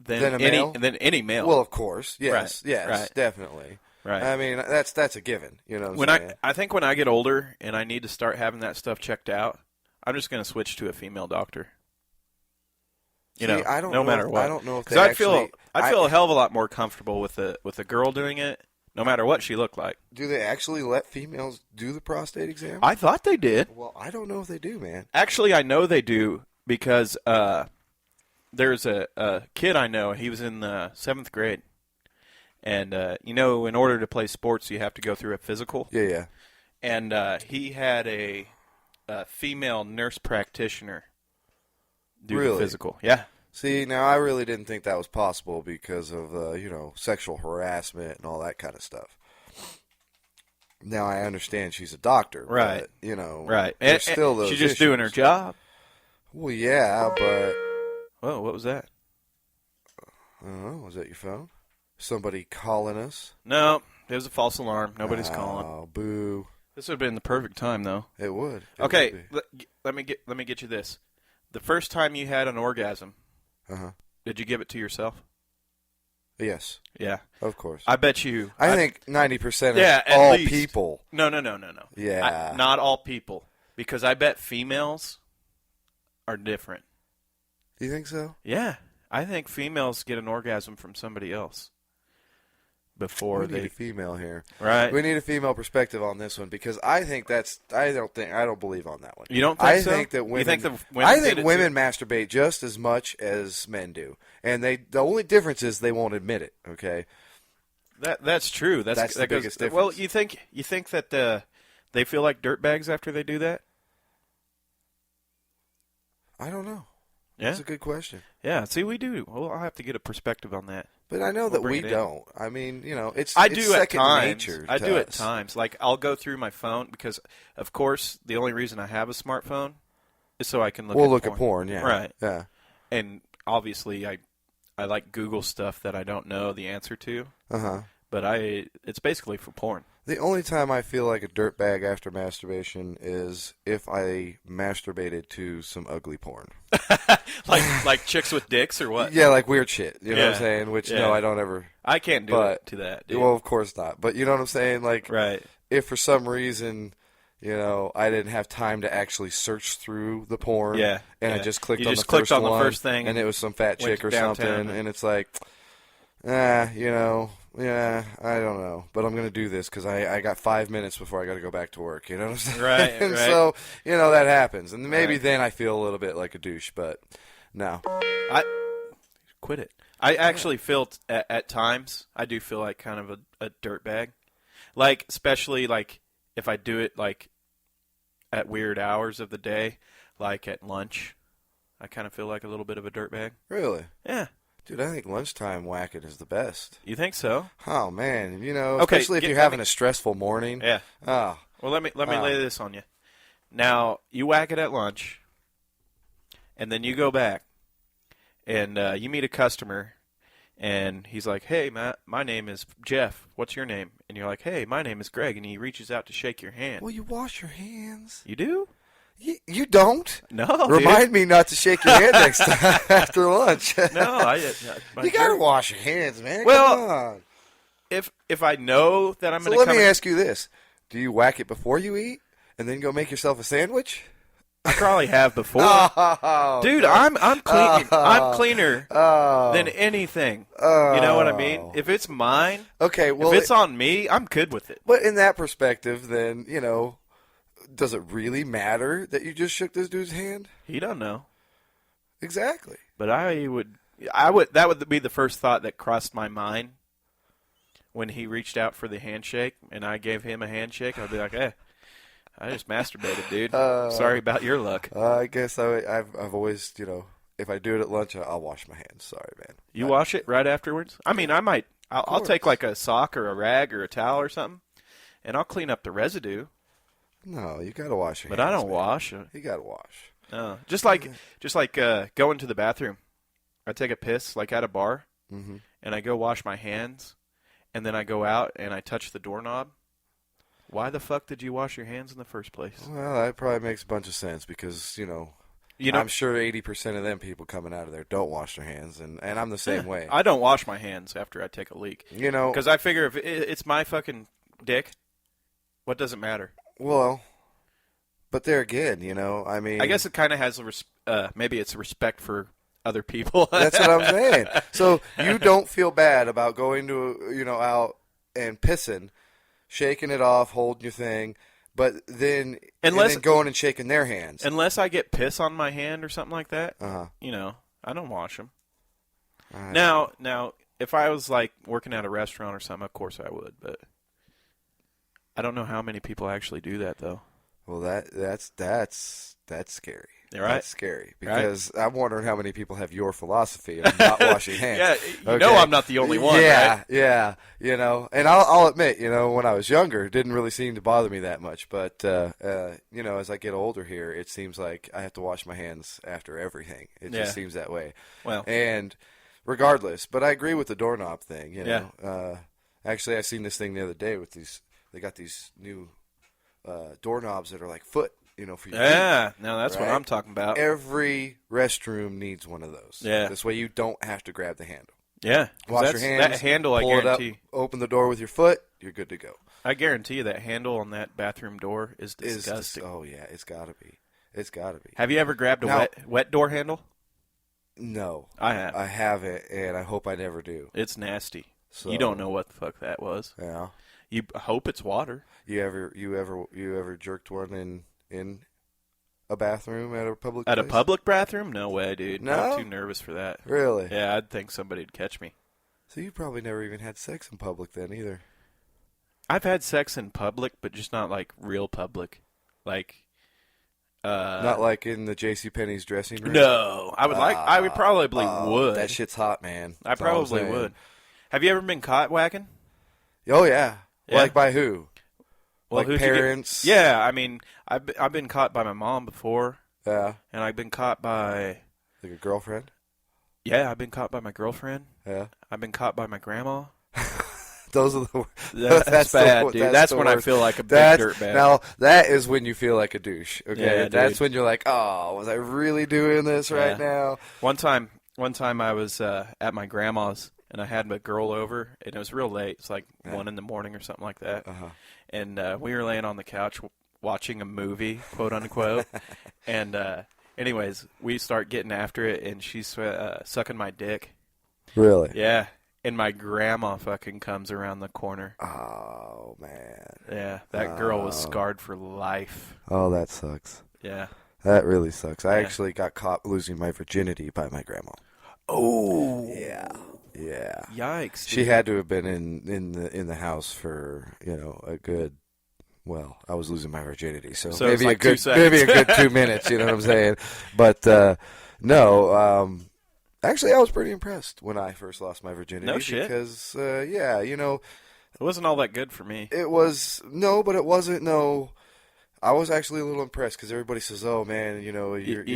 Speaker 2: than any male?
Speaker 3: Well, of course. Yes.
Speaker 2: Right.
Speaker 3: Yes.
Speaker 2: Right.
Speaker 3: Definitely.
Speaker 2: Right.
Speaker 3: I mean, that's a given. You know.
Speaker 2: I think when I get older and I need to start having that stuff checked out, I'm just going to switch to a female doctor. You know,
Speaker 3: I don't
Speaker 2: no
Speaker 3: know
Speaker 2: matter what.
Speaker 3: I don't know if they
Speaker 2: I'd feel a hell of a lot more comfortable with a girl doing it, no matter what she looked like.
Speaker 3: Do they actually let females do the prostate exam?
Speaker 2: I thought they did.
Speaker 3: Well, I don't know if they do, man.
Speaker 2: Actually, I know they do because there's a kid I know. He was in the 7th grade, and in order to play sports, you have to go through a physical.
Speaker 3: Yeah.
Speaker 2: And he had a female nurse practitioner do the physical. Yeah.
Speaker 3: See, now I really didn't think that was possible because of sexual harassment and all that kind of stuff. Now I understand she's a doctor,
Speaker 2: right?
Speaker 3: But,
Speaker 2: right?
Speaker 3: And still those
Speaker 2: she's just
Speaker 3: issues.
Speaker 2: doing her job.
Speaker 3: Well, yeah, but
Speaker 2: Whoa, what was that?
Speaker 3: I don't know. Was that your phone? Somebody calling us?
Speaker 2: No, it was a false alarm. Nobody's calling.
Speaker 3: Oh, boo!
Speaker 2: This would have been the perfect time, though.
Speaker 3: It would.
Speaker 2: Okay, let me get you this. The first time you had an orgasm, did you give it to yourself?
Speaker 3: Yes.
Speaker 2: Yeah.
Speaker 3: Of course.
Speaker 2: I bet you.
Speaker 3: I think 90% of all people.
Speaker 2: No.
Speaker 3: Yeah.
Speaker 2: Not all people, because I bet females are different.
Speaker 3: Do you think so?
Speaker 2: Yeah, I think females get an orgasm from somebody else before
Speaker 3: we need a female here.
Speaker 2: Right.
Speaker 3: We need a female perspective on this one because I think I don't believe on that one.
Speaker 2: You don't think so?
Speaker 3: I think that women.
Speaker 2: You think women
Speaker 3: masturbate just as much as men do, and the only difference is they won't admit it. Okay.
Speaker 2: That's true. That's
Speaker 3: the biggest difference.
Speaker 2: Well, you think that they feel like dirtbags after they do that?
Speaker 3: I don't know.
Speaker 2: Yeah?
Speaker 3: That's a good question.
Speaker 2: Yeah, see, we do. Well, I'll have to get a perspective on that.
Speaker 3: But I know that we don't. I mean, it's
Speaker 2: I do
Speaker 3: second
Speaker 2: at times.
Speaker 3: nature.
Speaker 2: I do at times. Like, I'll go through my phone because, of course, the only reason I have a smartphone is so I can look at porn.
Speaker 3: Yeah.
Speaker 2: Right.
Speaker 3: Yeah.
Speaker 2: And obviously, I like Google stuff that I don't know the answer to. But it's basically for porn.
Speaker 3: The only time I feel like a dirtbag after masturbation is if I masturbated to some ugly porn.
Speaker 2: like chicks with dicks or what?
Speaker 3: Yeah, like weird shit. You know what I'm saying? Which, no, I don't ever.
Speaker 2: I can't do it to that, dude.
Speaker 3: Well, of course not. But you know what I'm saying? Like,
Speaker 2: right.
Speaker 3: If for some reason, I didn't have time to actually search through the porn.
Speaker 2: Yeah.
Speaker 3: And I just clicked on the first thing. And it was some fat chick or something. And it's like, yeah, I don't know, but I'm going to do this because I got 5 minutes before I got to go back to work, you know what I'm saying?
Speaker 2: Right,
Speaker 3: and so, that happens. And maybe then I feel a little bit like a douche, but no.
Speaker 2: Quit it. I actually feel, at times, I do feel like kind of a dirtbag. Like, especially, like, if I do it, like, at weird hours of the day, like at lunch, I kind of feel like a little bit of a dirtbag.
Speaker 3: Really?
Speaker 2: Yeah.
Speaker 3: Dude, I think lunchtime whacking is the best.
Speaker 2: You think so?
Speaker 3: Oh man, especially if you're having a stressful morning.
Speaker 2: Yeah.
Speaker 3: Oh.
Speaker 2: Well, let me lay this on you. Now you whack it at lunch, and then you go back, and you meet a customer, and he's like, "Hey, Matt, my name is Jeff. What's your name?" And you're like, "Hey, my name is Greg," and he reaches out to shake your hand.
Speaker 3: Well, you wash your hands.
Speaker 2: You do?
Speaker 3: You don't?
Speaker 2: No.
Speaker 3: Remind me not to shake your hand next time after lunch.
Speaker 2: No,
Speaker 3: you gotta wash your hands, man.
Speaker 2: Well,
Speaker 3: come on.
Speaker 2: If I know that I'm going to
Speaker 3: let me ask you this: do you whack it before you eat, and then go make yourself a sandwich?
Speaker 2: I probably have before. Dude, I'm clean. I'm cleaner than anything. You know what I mean? If it's mine,
Speaker 3: okay. Well,
Speaker 2: if it's on me, I'm good with it.
Speaker 3: But in that perspective, then does it really matter that you just shook this dude's hand?
Speaker 2: He don't know.
Speaker 3: Exactly.
Speaker 2: But I would. That would be the first thought that crossed my mind when he reached out for the handshake, and I gave him a handshake. I'd be like, "Hey, I just masturbated, dude. Sorry about your luck."
Speaker 3: I guess I've always, if I do it at lunch, I'll wash my hands. Sorry, man.
Speaker 2: You wash it right afterwards? I mean, I'll take like a sock or a rag or a towel or something, and I'll clean up the residue.
Speaker 3: No, you gotta wash your hands.
Speaker 2: But I don't wash.
Speaker 3: You gotta wash.
Speaker 2: No, just like going to the bathroom. I take a piss like at a bar, and I go wash my hands, and then I go out and I touch the doorknob, why the fuck did you wash your hands in the first place?
Speaker 3: Well, that probably makes a bunch of sense because, I'm sure 80% of them people coming out of there don't wash their hands, and I'm the same way.
Speaker 2: I don't wash my hands after I take a leak. Because I figure if it's my fucking dick, what does it matter?
Speaker 3: Well, but there again,
Speaker 2: I guess it kind of has maybe it's respect for other people.
Speaker 3: That's what I'm saying. So you don't feel bad about going to, out and pissing, shaking it off, holding your thing, but then going and shaking their hands.
Speaker 2: Unless I get piss on my hand or something like that,
Speaker 3: uh-huh.
Speaker 2: I don't wash them. Now, if I was like working at a restaurant or something, of course I would, but I don't know how many people actually do that though.
Speaker 3: Well, that's scary.
Speaker 2: Right?
Speaker 3: That's scary because I'm wondering how many people have your philosophy of not washing hands.
Speaker 2: Yeah, I'm not the only one.
Speaker 3: Yeah,
Speaker 2: right?
Speaker 3: yeah. And I'll admit, when I was younger, it didn't really seem to bother me that much. But as I get older here, it seems like I have to wash my hands after everything. It just seems that way.
Speaker 2: Well,
Speaker 3: and regardless, but I agree with the doorknob thing. Actually, I seen this thing the other day with these. They got these new doorknobs that are like foot. For your feet,
Speaker 2: now that's what I'm talking about.
Speaker 3: Every restroom needs one of those.
Speaker 2: Yeah.
Speaker 3: This way you don't have to grab the handle.
Speaker 2: Yeah.
Speaker 3: Wash your hands.
Speaker 2: That handle,
Speaker 3: pull
Speaker 2: I guarantee.
Speaker 3: it up, open the door with your foot, you're good to go.
Speaker 2: I guarantee you that handle on that bathroom door is disgusting.
Speaker 3: Oh, yeah. It's got to be. It's got to be.
Speaker 2: Have you ever grabbed a wet door handle?
Speaker 3: No.
Speaker 2: I have.
Speaker 3: I haven't, and I hope I never do.
Speaker 2: It's nasty.
Speaker 3: So,
Speaker 2: you don't know what the fuck that was.
Speaker 3: Yeah.
Speaker 2: You hope it's water.
Speaker 3: You ever jerked one in a bathroom at a public place?
Speaker 2: At a public bathroom? No way, dude.
Speaker 3: No?
Speaker 2: I'm too nervous for that.
Speaker 3: Really?
Speaker 2: Yeah, I'd think somebody'd catch me.
Speaker 3: So you probably never even had sex in public then either.
Speaker 2: I've had sex in public, but just not like real public. Like
Speaker 3: not like in the JCPenney's dressing room?
Speaker 2: No. I would probably would.
Speaker 3: That shit's hot, man.
Speaker 2: I probably would. Have you ever been caught whacking?
Speaker 3: Oh, yeah.
Speaker 2: Yeah.
Speaker 3: Like by who?
Speaker 2: Well,
Speaker 3: like parents?
Speaker 2: Yeah, I mean, I've been caught by my mom before.
Speaker 3: Yeah.
Speaker 2: And I've been caught by...
Speaker 3: Like a girlfriend?
Speaker 2: Yeah, I've been caught by my girlfriend.
Speaker 3: Yeah.
Speaker 2: I've been caught by my grandma.
Speaker 3: Those are the
Speaker 2: that's bad, dude. That's when I feel like a big dirtbag.
Speaker 3: Now, that is when you feel like a douche, okay?
Speaker 2: Yeah,
Speaker 3: that's when you're like, oh, was I really doing this right now?
Speaker 2: One time I was at my grandma's, and I had my girl over, and it was real late. It's like 1 in the morning or something like that.
Speaker 3: Uh-huh.
Speaker 2: And we were laying on the couch watching a movie, quote unquote. And anyways, we start getting after it, and she's sucking my dick.
Speaker 3: Really?
Speaker 2: Yeah. And my grandma fucking comes around the corner.
Speaker 3: Oh, man.
Speaker 2: Yeah, that girl was scarred for life.
Speaker 3: Oh, that sucks.
Speaker 2: Yeah.
Speaker 3: That really sucks. I actually got caught losing my virginity by my grandma.
Speaker 2: Oh.
Speaker 3: Yeah. Yeah.
Speaker 2: Yikes.
Speaker 3: She had to have been in the house for, a good, well, I was losing my virginity, so maybe
Speaker 2: like
Speaker 3: maybe a good 2 minutes, you know what I'm saying? But no, actually I was pretty impressed when I first lost my virginity.
Speaker 2: No shit.
Speaker 3: Because
Speaker 2: it wasn't all that good for me.
Speaker 3: It was but it wasn't I was actually a little impressed because everybody says, "Oh man, you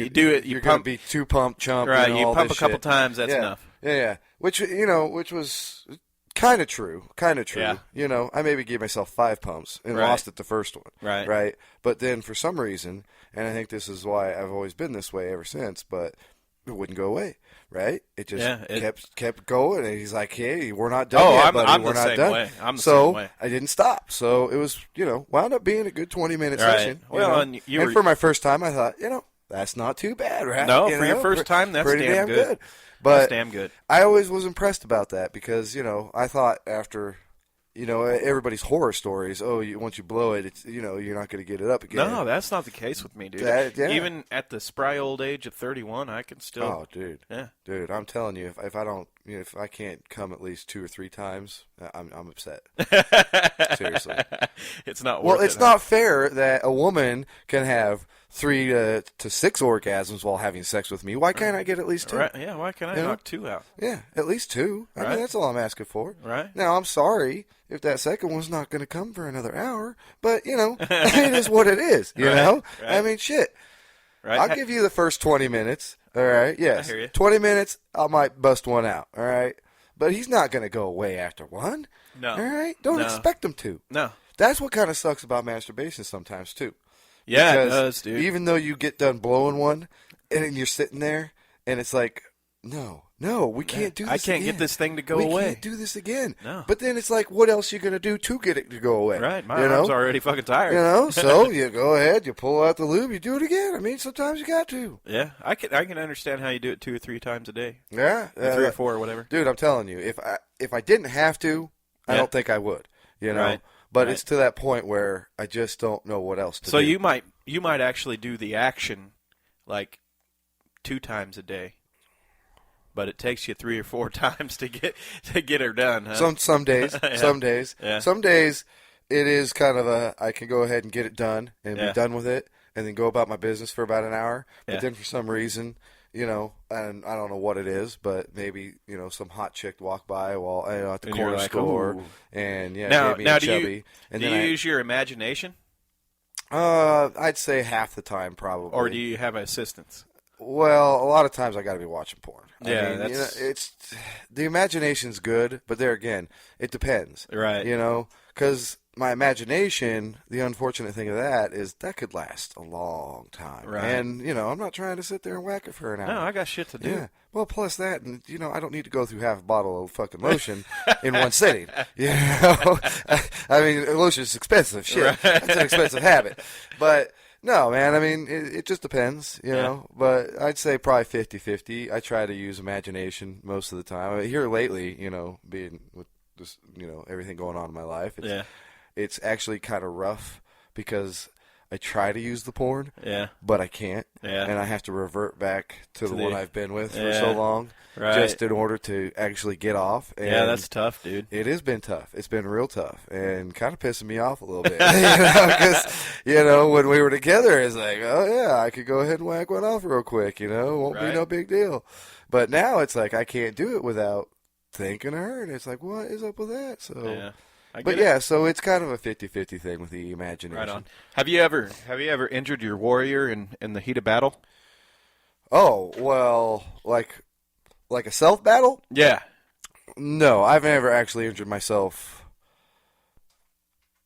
Speaker 3: do it.
Speaker 2: You're
Speaker 3: gonna be too pumped, chump."
Speaker 2: Right, you
Speaker 3: all
Speaker 2: pump a
Speaker 3: this
Speaker 2: couple
Speaker 3: shit.
Speaker 2: times. That's
Speaker 3: yeah.
Speaker 2: enough.
Speaker 3: Yeah, which was kind of true.
Speaker 2: Yeah.
Speaker 3: I maybe gave myself 5 pumps and
Speaker 2: Right.
Speaker 3: lost it the first one.
Speaker 2: Right.
Speaker 3: But then for some reason, and I think this is why I've always been this way ever since, but it wouldn't go away. Right? It just kept going, and he's like, "Hey, we're not done yet, buddy.
Speaker 2: I'm
Speaker 3: we're
Speaker 2: the
Speaker 3: not
Speaker 2: same
Speaker 3: done."
Speaker 2: way. I'm the
Speaker 3: so
Speaker 2: same way.
Speaker 3: I didn't stop. So it was, wound up being a good 20-minute
Speaker 2: Right.
Speaker 3: session.
Speaker 2: Well,
Speaker 3: and
Speaker 2: and
Speaker 3: for my first time, I thought, that's not too bad, right?
Speaker 2: No, for your first time, that's
Speaker 3: pretty
Speaker 2: damn good.
Speaker 3: But
Speaker 2: That's damn good.
Speaker 3: I always was impressed about that because, I thought after, everybody's horror stories, once you blow it, it's, you're not going to get it up again.
Speaker 2: No, that's not the case with me, dude.
Speaker 3: Yeah.
Speaker 2: Even at the spry old age of 31, I can still.
Speaker 3: Oh, dude.
Speaker 2: Yeah.
Speaker 3: Dude, I'm telling you, if I don't, if I can't come at least 2 or 3 times, I'm upset. Seriously.
Speaker 2: It's not
Speaker 3: Well,
Speaker 2: worth
Speaker 3: it's
Speaker 2: it,
Speaker 3: not fair that a woman can have 3 to 6 orgasms while having sex with me. Why can't I get at least 2?
Speaker 2: Right. Yeah, why can't I knock 2 out?
Speaker 3: Yeah, at least 2. I
Speaker 2: Right.
Speaker 3: mean, that's all I'm asking for.
Speaker 2: Right.
Speaker 3: Now, I'm sorry if that second one's not going to come for another hour, but, it is what it is, you know?
Speaker 2: Right.
Speaker 3: I mean, shit.
Speaker 2: Right.
Speaker 3: I'll give you the first 20 minutes, all right? Yes.
Speaker 2: I hear you.
Speaker 3: 20 minutes, I might bust one out, all right? But he's not going to go away after one.
Speaker 2: No.
Speaker 3: All right? Don't
Speaker 2: No.
Speaker 3: expect them to.
Speaker 2: No.
Speaker 3: That's what kind of sucks about masturbation sometimes, too.
Speaker 2: Yeah,
Speaker 3: Because
Speaker 2: it does, dude.
Speaker 3: even though you get done blowing one, and then you're sitting there, and it's like, no, we can't do this
Speaker 2: I can't
Speaker 3: again.
Speaker 2: get this thing to go
Speaker 3: we
Speaker 2: away.
Speaker 3: We can't do this again.
Speaker 2: No.
Speaker 3: But then it's like, what else are you going to do to get it to go away?
Speaker 2: Right. My arm's already fucking tired.
Speaker 3: So you go ahead, you pull out the lube, you do it again. I mean, sometimes you got to.
Speaker 2: Yeah, I can understand how you do it 2 or 3 times a day.
Speaker 3: Yeah.
Speaker 2: 3 or 4 or whatever.
Speaker 3: Dude, I'm telling you, if I didn't have to, I don't think I would.
Speaker 2: Right.
Speaker 3: But it's to that point where I just don't know what else to do.
Speaker 2: So you might actually do the action like 2 times a day, but it takes you 3 or 4 times to get her done. Huh?
Speaker 3: Some days,
Speaker 2: Yeah.
Speaker 3: some days,
Speaker 2: Yeah.
Speaker 3: some days, it is kind of I can go ahead and get it done and be done with it, and then go about my business for about an hour. But then for some reason, and I don't know what it is, but maybe some hot chick walk by while at the corner store,
Speaker 2: ooh.
Speaker 3: and
Speaker 2: Now
Speaker 3: maybe
Speaker 2: do
Speaker 3: chubby.
Speaker 2: you
Speaker 3: And
Speaker 2: do
Speaker 3: then
Speaker 2: you use your imagination,
Speaker 3: I'd say half the time probably.
Speaker 2: or do you have assistance?
Speaker 3: Well, a lot of times I got to be watching porn.
Speaker 2: Yeah,
Speaker 3: I mean,
Speaker 2: that's...
Speaker 3: it's the imagination's good, but there again, it depends.
Speaker 2: Right.
Speaker 3: Because my imagination, the unfortunate thing of that is that could last a long time.
Speaker 2: Right.
Speaker 3: And I'm not trying to sit there and whack it for an hour.
Speaker 2: No, I got shit to do.
Speaker 3: Yeah. Well, plus that, and I don't need to go through half a bottle of fucking lotion in one sitting. I mean, lotion's expensive. Shit,
Speaker 2: Right.
Speaker 3: That's an expensive habit. But no, man. I mean, it just depends. But I'd say probably 50-50. I try to use imagination most of the time. I mean, here lately, being with this, everything going on in my life, it's actually kind of rough because I try to use the porn, but I can't, and I have to revert back to the one I've been with for so long, just in order to actually get off. And
Speaker 2: that's tough, dude.
Speaker 3: It has been tough. It's been real tough, and kind of pissing me off a little bit, because when we were together, it's like, oh yeah, I could go ahead and whack one off real quick, won't be no big deal. But now it's like I can't do it without thinking of her, and it's like, what is up with that? So.
Speaker 2: Yeah.
Speaker 3: So it's kind of a 50-50 thing with the imagination.
Speaker 2: Right on. Have you ever injured your warrior in the heat of battle?
Speaker 3: Oh, well, like a self battle?
Speaker 2: Yeah.
Speaker 3: No, I've never actually injured myself,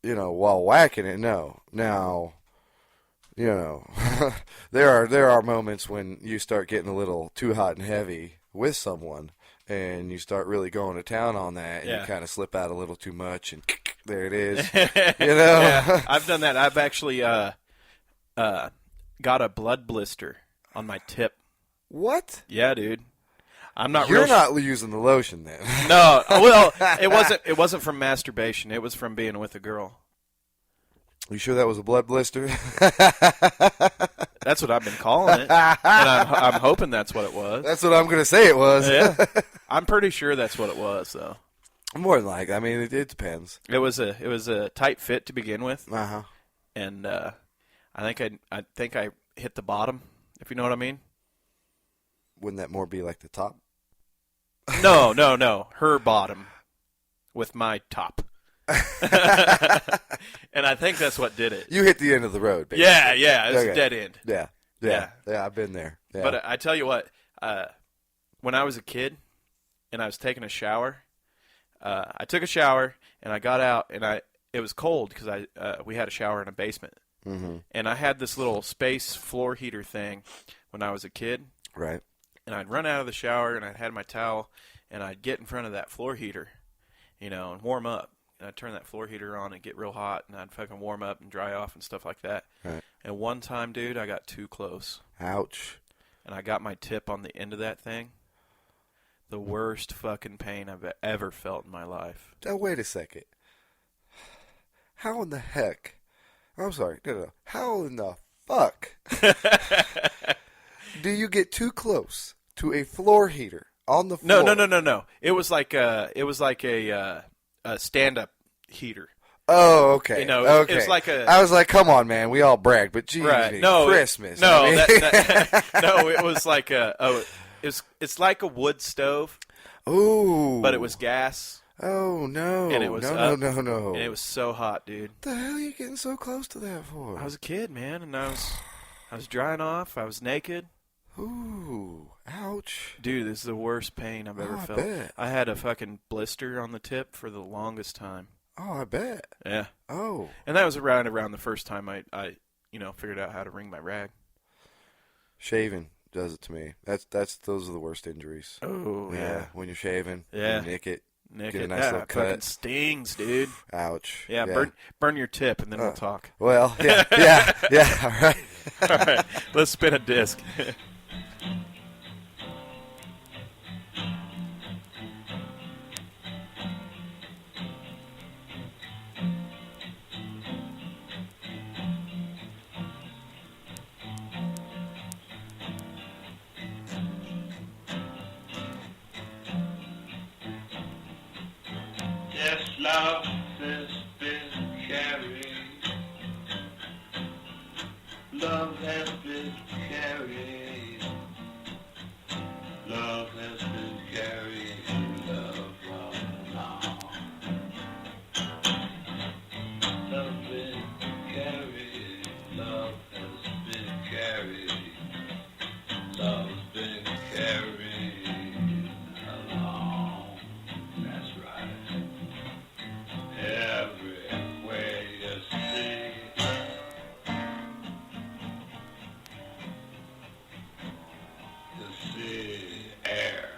Speaker 3: while whacking it. No. Now, there are moments when you start getting a little too hot and heavy with someone, and you start really going to town on that, and you kind of slip out a little too much, and there it is.
Speaker 2: Yeah, I've done that. I've actually got a blood blister on my tip.
Speaker 3: What?
Speaker 2: Yeah, dude. I'm not.
Speaker 3: You're not using the lotion then.
Speaker 2: No. Well, it wasn't from masturbation. It was from being with a girl.
Speaker 3: You sure that was a blood blister?
Speaker 2: That's what I've been calling it, and I'm hoping that's what it was.
Speaker 3: That's what I'm going to say it was.
Speaker 2: Yeah, I'm pretty sure that's what it was, though.
Speaker 3: More than likely. I mean, it depends.
Speaker 2: It was a tight fit to begin with,
Speaker 3: and
Speaker 2: I think I hit the bottom, if you know what I mean.
Speaker 3: Wouldn't that more be like the top?
Speaker 2: No. Her bottom with my top. And I think that's what did it.
Speaker 3: You hit the end of the road, basically.
Speaker 2: Yeah. It was a dead end.
Speaker 3: Yeah, I've been there. Yeah.
Speaker 2: But I tell you what, when I was a kid and I was taking a shower, I took a shower and I got out and it was cold because we had a shower in a basement.
Speaker 3: Mm-hmm.
Speaker 2: And I had this little space floor heater thing when I was a kid.
Speaker 3: Right.
Speaker 2: And I'd run out of the shower and I'd had my towel and I'd get in front of that floor heater, and warm up. And I'd turn that floor heater on and get real hot, and I'd fucking warm up and dry off and stuff like that.
Speaker 3: Right.
Speaker 2: And one time, dude, I got too close.
Speaker 3: Ouch.
Speaker 2: And I got my tip on the end of that thing. The worst fucking pain I've ever felt in my life.
Speaker 3: Now, wait a second. How in the heck? I'm sorry. No. How in the fuck do you get too close to a floor heater on the floor?
Speaker 2: No. It was like a stand-up heater.
Speaker 3: Oh, okay.
Speaker 2: Okay. It's like a.
Speaker 3: I was like, come on, man. We all brag, but geez,
Speaker 2: right. No,
Speaker 3: Christmas.
Speaker 2: No,
Speaker 3: I mean.
Speaker 2: no. It was like it's like a wood stove.
Speaker 3: Ooh.
Speaker 2: But it was gas.
Speaker 3: Oh no.
Speaker 2: And it was
Speaker 3: no.
Speaker 2: And it was so hot, dude.
Speaker 3: What the hell are you getting so close to that for?
Speaker 2: I was a kid, man, and I was drying off. I was naked.
Speaker 3: Ooh, ouch.
Speaker 2: Dude, this is the worst pain I've ever felt.
Speaker 3: Bet.
Speaker 2: I had a fucking blister on the tip for the longest time.
Speaker 3: Oh, I bet.
Speaker 2: Yeah.
Speaker 3: Oh.
Speaker 2: And that was around the first time I figured out how to wring my rag.
Speaker 3: Shaving does it to me. Those are the worst injuries.
Speaker 2: Oh, yeah.
Speaker 3: When you're shaving,
Speaker 2: yeah.
Speaker 3: you nick it.
Speaker 2: Nick
Speaker 3: get
Speaker 2: it.
Speaker 3: a nice little
Speaker 2: Fucking
Speaker 3: cut.
Speaker 2: stings, dude.
Speaker 3: Ouch.
Speaker 2: Yeah, burn your tip, and then we'll talk.
Speaker 3: Well, yeah. All right.
Speaker 2: All right, let's spin a disc.
Speaker 4: Yes, love has been carried. Love has been carried. Love has been carried. Love along. Love been carried. Love has been carried. Love's been carried along. That's right. Everywhere you see, air.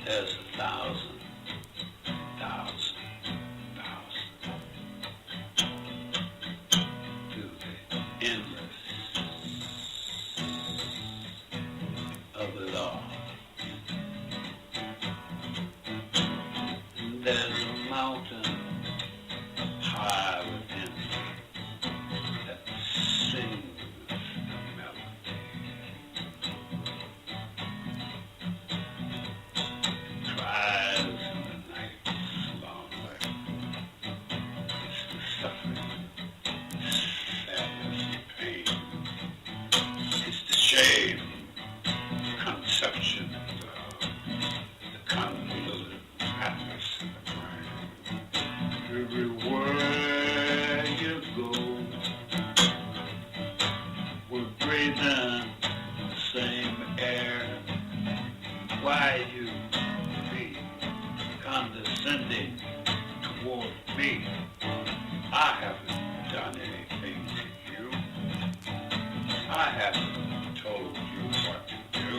Speaker 4: There's 1,000 to the endless of it all. There's a mountain high within that sings a melody. Cries in the night's long way. It's the suffering, sadness, and pain. It's the shame, conception, the convoluted atlas in the brain. Everywhere you go, we're breathing the same air. Why you be condescending toward me? I haven't done anything to you. I haven't told you what to do.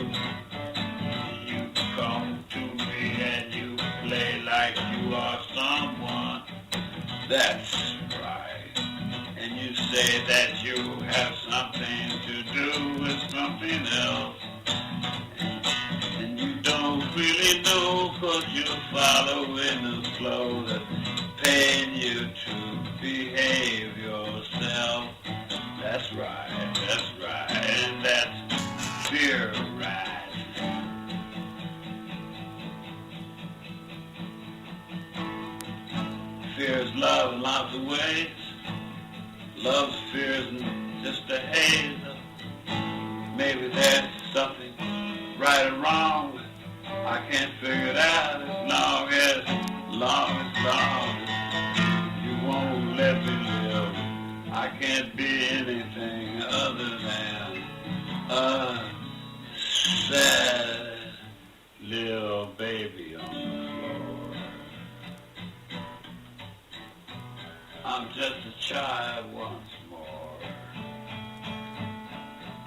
Speaker 4: You come to me and you play like you are someone that's right. And you say that you have something to do with something else. And you don't really know, 'cause you're following the flow that's paying you to behave yourself. That's right, and that's fear rising. Fear is love in lots of ways. Love's fear isn't just a haze. Maybe there's something right or wrong. I can't figure it out as long as you won't let me live. I can't be anything other than a sad little baby on the floor. I'm just a child once more.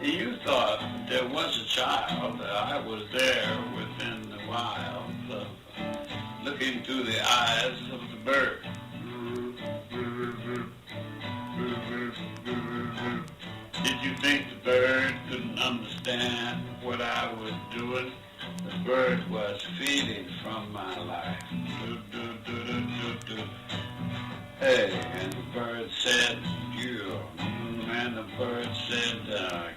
Speaker 4: You thought there was a child. I was there within the wilds of looking through the eyes of the bird. Did you think the bird couldn't understand what I was doing? The bird was feeding from my life. Hey, and the bird said, you. And the bird said,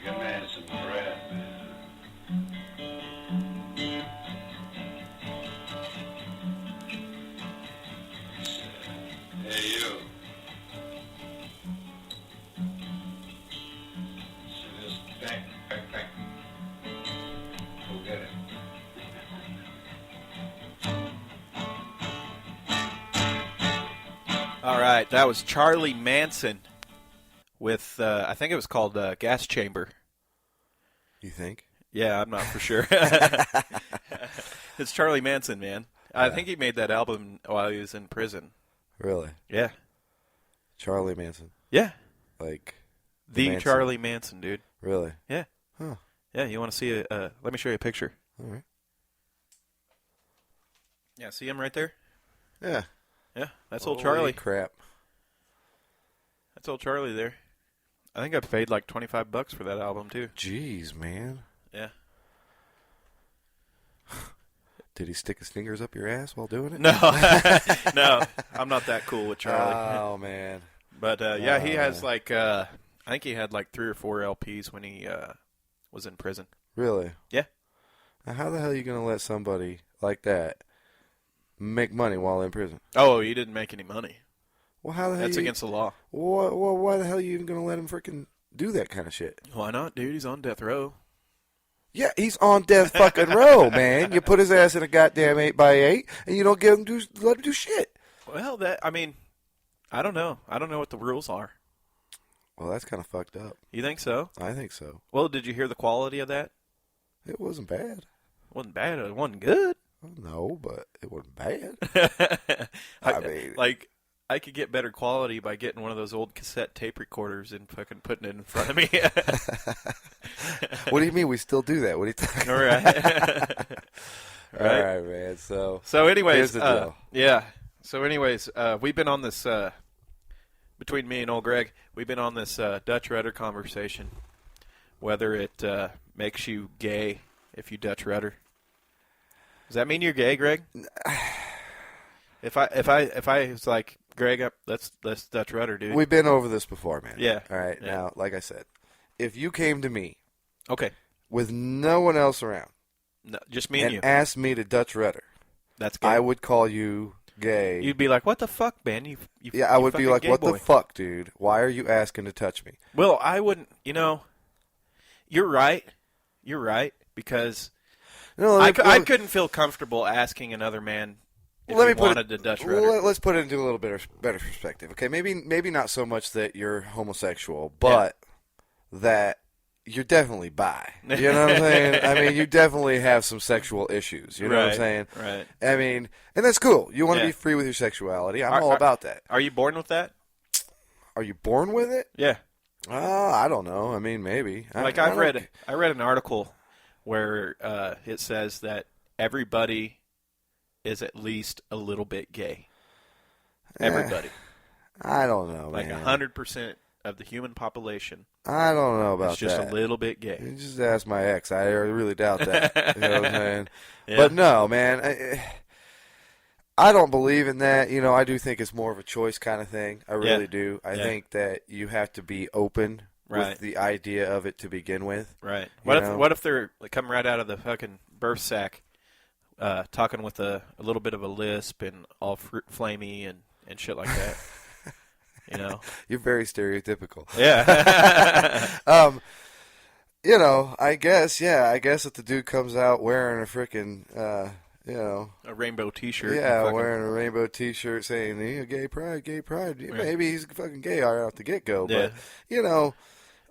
Speaker 4: give me some bread, man. He said, hey, you. So this back. Go get it.
Speaker 2: All right, that was Charlie Manson with, I think it was called Gas Chamber.
Speaker 3: You think?
Speaker 2: Yeah, I'm not for sure. It's Charlie Manson, man. I think he made that album while he was in prison.
Speaker 3: Really?
Speaker 2: Yeah.
Speaker 3: Charlie Manson?
Speaker 2: Yeah.
Speaker 3: Like
Speaker 2: the
Speaker 3: Manson.
Speaker 2: Charlie Manson, dude.
Speaker 3: Really?
Speaker 2: Yeah.
Speaker 3: Huh.
Speaker 2: Yeah, you want to see let me show you a picture.
Speaker 3: All right.
Speaker 2: Yeah, see him right there?
Speaker 3: Yeah.
Speaker 2: Yeah, that's old
Speaker 3: Holy
Speaker 2: Charlie.
Speaker 3: crap.
Speaker 2: That's old Charlie there. I think I paid like $25 for that album, too.
Speaker 3: Jeez, man.
Speaker 2: Yeah.
Speaker 3: Did he stick his fingers up your ass while doing it?
Speaker 2: No. No, I'm not that cool with Charlie.
Speaker 3: Oh, man.
Speaker 2: But, yeah, he has like, I think he had like 3 or 4 LPs when he was in prison.
Speaker 3: Really?
Speaker 2: Yeah.
Speaker 3: Now, how the hell are you going to let somebody like that make money while in prison?
Speaker 2: Oh, he didn't make any money.
Speaker 3: Well, how the hell?
Speaker 2: That's against the law.
Speaker 3: Well, why the hell are you even going to let him freaking do that kind of shit?
Speaker 2: Why not, dude? He's on death row.
Speaker 3: Yeah, he's on death fucking row, man. You put his ass in a goddamn 8x8, and you don't let him do shit.
Speaker 2: Well, I mean, I don't know. I don't know what the rules are.
Speaker 3: Well, that's kind of fucked up.
Speaker 2: You think so?
Speaker 3: I think so.
Speaker 2: Well, did you hear the quality of that?
Speaker 3: It wasn't bad.
Speaker 2: It wasn't bad. It wasn't good.
Speaker 3: No, but it wasn't bad.
Speaker 2: I
Speaker 3: mean,
Speaker 2: like, I could get better quality by getting one of those old cassette tape recorders and fucking putting it in front of me.
Speaker 3: What do you mean we still do that? What are you talking
Speaker 2: All right.
Speaker 3: All right, man. So
Speaker 2: anyways,
Speaker 3: here's the deal.
Speaker 2: yeah. So anyways, we've been on this, between me and old Greg, we've been on this Dutch rudder conversation, whether it makes you gay if you Dutch rudder. Does that mean you're gay, Greg? If I was like, Greg, let's Dutch rudder, dude.
Speaker 3: We've been over this before, man.
Speaker 2: Yeah.
Speaker 3: All right.
Speaker 2: Yeah.
Speaker 3: Now, like I said, if you came to me
Speaker 2: Okay.
Speaker 3: with no one else around
Speaker 2: No, just me and you.
Speaker 3: asked me to Dutch rudder,
Speaker 2: That's gay.
Speaker 3: I would call you gay.
Speaker 2: You'd be like, what the fuck, man?
Speaker 3: I would be like, what
Speaker 2: boy.
Speaker 3: the fuck, dude? Why are you asking to touch me?
Speaker 2: Well, I wouldn't, you're right. You're right, because
Speaker 3: No,
Speaker 2: I couldn't feel comfortable asking another man if he wanted to Dutch rudder.
Speaker 3: Well, let's put it into a little better perspective. Okay, maybe not so much that you're homosexual, but that you're definitely bi. You know what I'm saying? I mean, you definitely have some sexual issues. You know what I'm saying?
Speaker 2: Right.
Speaker 3: I mean, and that's cool. You want to be free with your sexuality. I'm all about that.
Speaker 2: Are you born with that?
Speaker 3: Are you born with it?
Speaker 2: Yeah.
Speaker 3: I don't know. I mean, maybe.
Speaker 2: I read an article where it says that everybody is at least a little bit gay. Everybody.
Speaker 3: I don't know,
Speaker 2: like
Speaker 3: man.
Speaker 2: 100% of the human population.
Speaker 3: I don't know about
Speaker 2: is just
Speaker 3: that.
Speaker 2: a little bit gay.
Speaker 3: You just ask my ex. I really doubt that. You know what I'm saying?
Speaker 2: Yeah.
Speaker 3: But no, man. I don't believe in that. I do think it's more of a choice kind of thing. I really do. I think that you have to be open with the idea of it to begin with.
Speaker 2: Right. What if they're come right out of the fucking birth sack, talking with a little bit of a lisp and all flamey and shit like that?
Speaker 3: You're very stereotypical.
Speaker 2: Yeah.
Speaker 3: I guess if the dude comes out wearing a freaking,
Speaker 2: a rainbow T-shirt.
Speaker 3: Yeah, wearing a rainbow T-shirt saying, gay pride. Right. Maybe he's fucking gay right off the get-go.
Speaker 2: Yeah.
Speaker 3: But,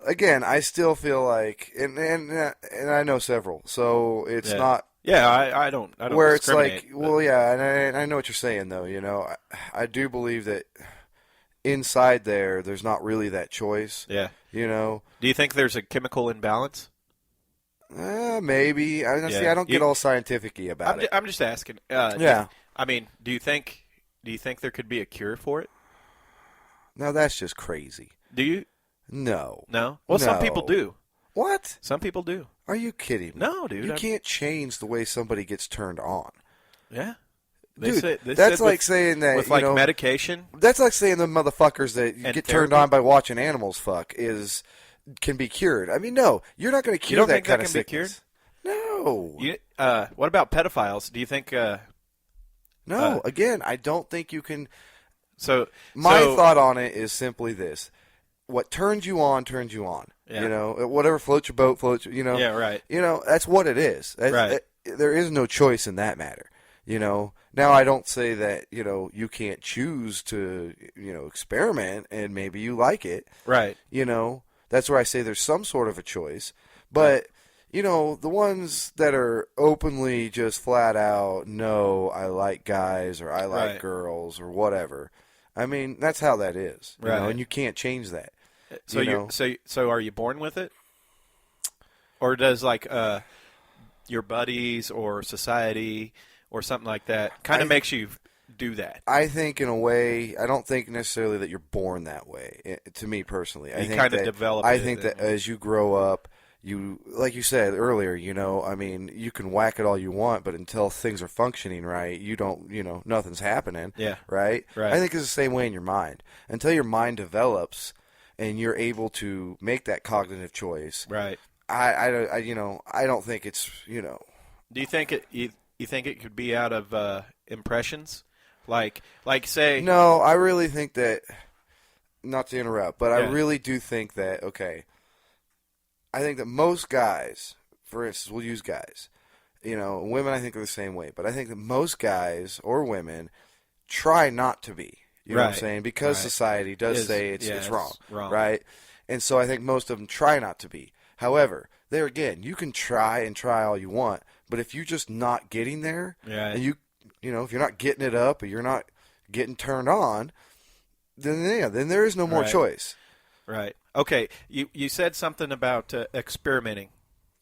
Speaker 3: again, I still feel like, and I know several, so it's not.
Speaker 2: Yeah, I don't
Speaker 3: where it's
Speaker 2: discriminate,
Speaker 3: like, well, yeah, and I know what you're saying, though. I do believe that inside there's not really that choice.
Speaker 2: Yeah.
Speaker 3: You know.
Speaker 2: Do you think there's a chemical imbalance?
Speaker 3: Maybe. See, I don't get all scientific-y about it.
Speaker 2: I'm just asking.
Speaker 3: Yeah.
Speaker 2: Do you think there could be a cure for it?
Speaker 3: No, that's just crazy.
Speaker 2: Do you?
Speaker 3: No.
Speaker 2: No? Well, some people do.
Speaker 3: What?
Speaker 2: Some people do.
Speaker 3: Are you kidding me?
Speaker 2: No, dude.
Speaker 3: You can't change the way somebody gets turned on.
Speaker 2: Yeah.
Speaker 3: Dude, that's like saying that
Speaker 2: with like medication.
Speaker 3: That's like saying the motherfuckers that you get turned on by watching animals fuck can be cured. I mean, no, you're not going to cure that kind of sickness. No.
Speaker 2: What about pedophiles? Do you think?
Speaker 3: No. Again, I don't think you can.
Speaker 2: My
Speaker 3: thought on it is simply this: what turns you on, turns you on.
Speaker 2: Yeah.
Speaker 3: You know, whatever floats your boat, floats. You know.
Speaker 2: Yeah. Right.
Speaker 3: You know, that's what it is.
Speaker 2: Right.
Speaker 3: There is no choice in that matter. You know, now I don't say that, you know, you can't choose to, you know, experiment and maybe you like it.
Speaker 2: Right.
Speaker 3: You know, that's where I say there's some sort of a choice. But, you know, the ones that are openly just flat out, no, I like guys or I like girls or whatever. I mean, that's how that is. You know, and you can't change that.
Speaker 2: So are you born with it? Or does like your buddies or society or something like that kind of makes you do that?
Speaker 3: I think in a way, I don't think necessarily that you're born that way. To me personally, I think
Speaker 2: kind of develop.
Speaker 3: I think that as you grow up, you, like you said earlier, you know, I mean, you can whack it all you want, but until things are functioning right, you don't, you know, nothing's happening.
Speaker 2: Yeah.
Speaker 3: Right.
Speaker 2: Right.
Speaker 3: I think it's the same way in your mind. Until your mind develops and you're able to make that cognitive choice.
Speaker 2: Right.
Speaker 3: I you know, I don't think it's, you know.
Speaker 2: Do you think you think it could be out of impressions? Like say...
Speaker 3: No, I really think that, not to interrupt, but I really do think that, okay, I think that most guys, for instance, we'll use guys, you know, women I think are the same way, but I think that most guys or women try not to be, you know what I'm saying, because society does say it's wrong, right? And so I think most of them try not to be. However, there again, you can try all you want, but if you're just not getting there, and you know, if you're not getting it up or you're not getting turned on, then there is no more choice.
Speaker 2: Right. Okay. You said something about experimenting.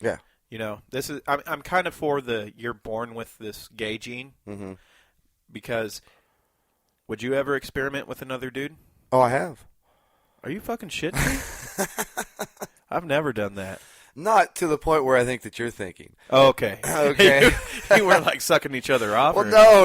Speaker 3: Yeah.
Speaker 2: You know, this is I'm kind of for you're born with this gay gene, because would you ever experiment with another dude?
Speaker 3: Oh, I have.
Speaker 2: Are you fucking shitting me? I've never done that.
Speaker 3: Not to the point where I think that you're thinking.
Speaker 2: Oh, okay.
Speaker 3: Okay.
Speaker 2: You were like sucking each other off?
Speaker 3: Well, no.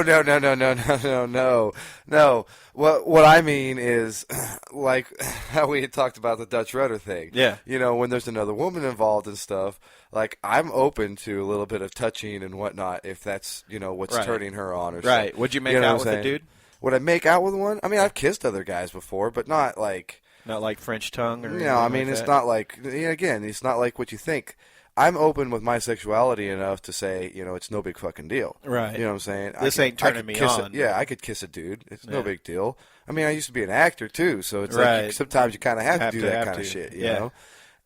Speaker 3: What I mean is, like how we had talked about the Dutch rudder thing.
Speaker 2: Yeah.
Speaker 3: You know, when there's another woman involved and stuff, like I'm open to a little bit of touching and whatnot if that's, you know, what's turning her on or something.
Speaker 2: Right. Would you make out with a dude?
Speaker 3: Would I make out with one? I mean, I've kissed other guys before, but not like...
Speaker 2: Not like French tongue or
Speaker 3: no, I mean, it's not like, again, it's not like what you think. I'm open with my sexuality enough to say, you know, it's no big fucking deal.
Speaker 2: Right.
Speaker 3: You know what I'm saying?
Speaker 2: This ain't turning me on.
Speaker 3: I could kiss a dude. It's no big deal. I mean, I used to be an actor, too, so it's like sometimes you kind of have to do that kind of shit, you know?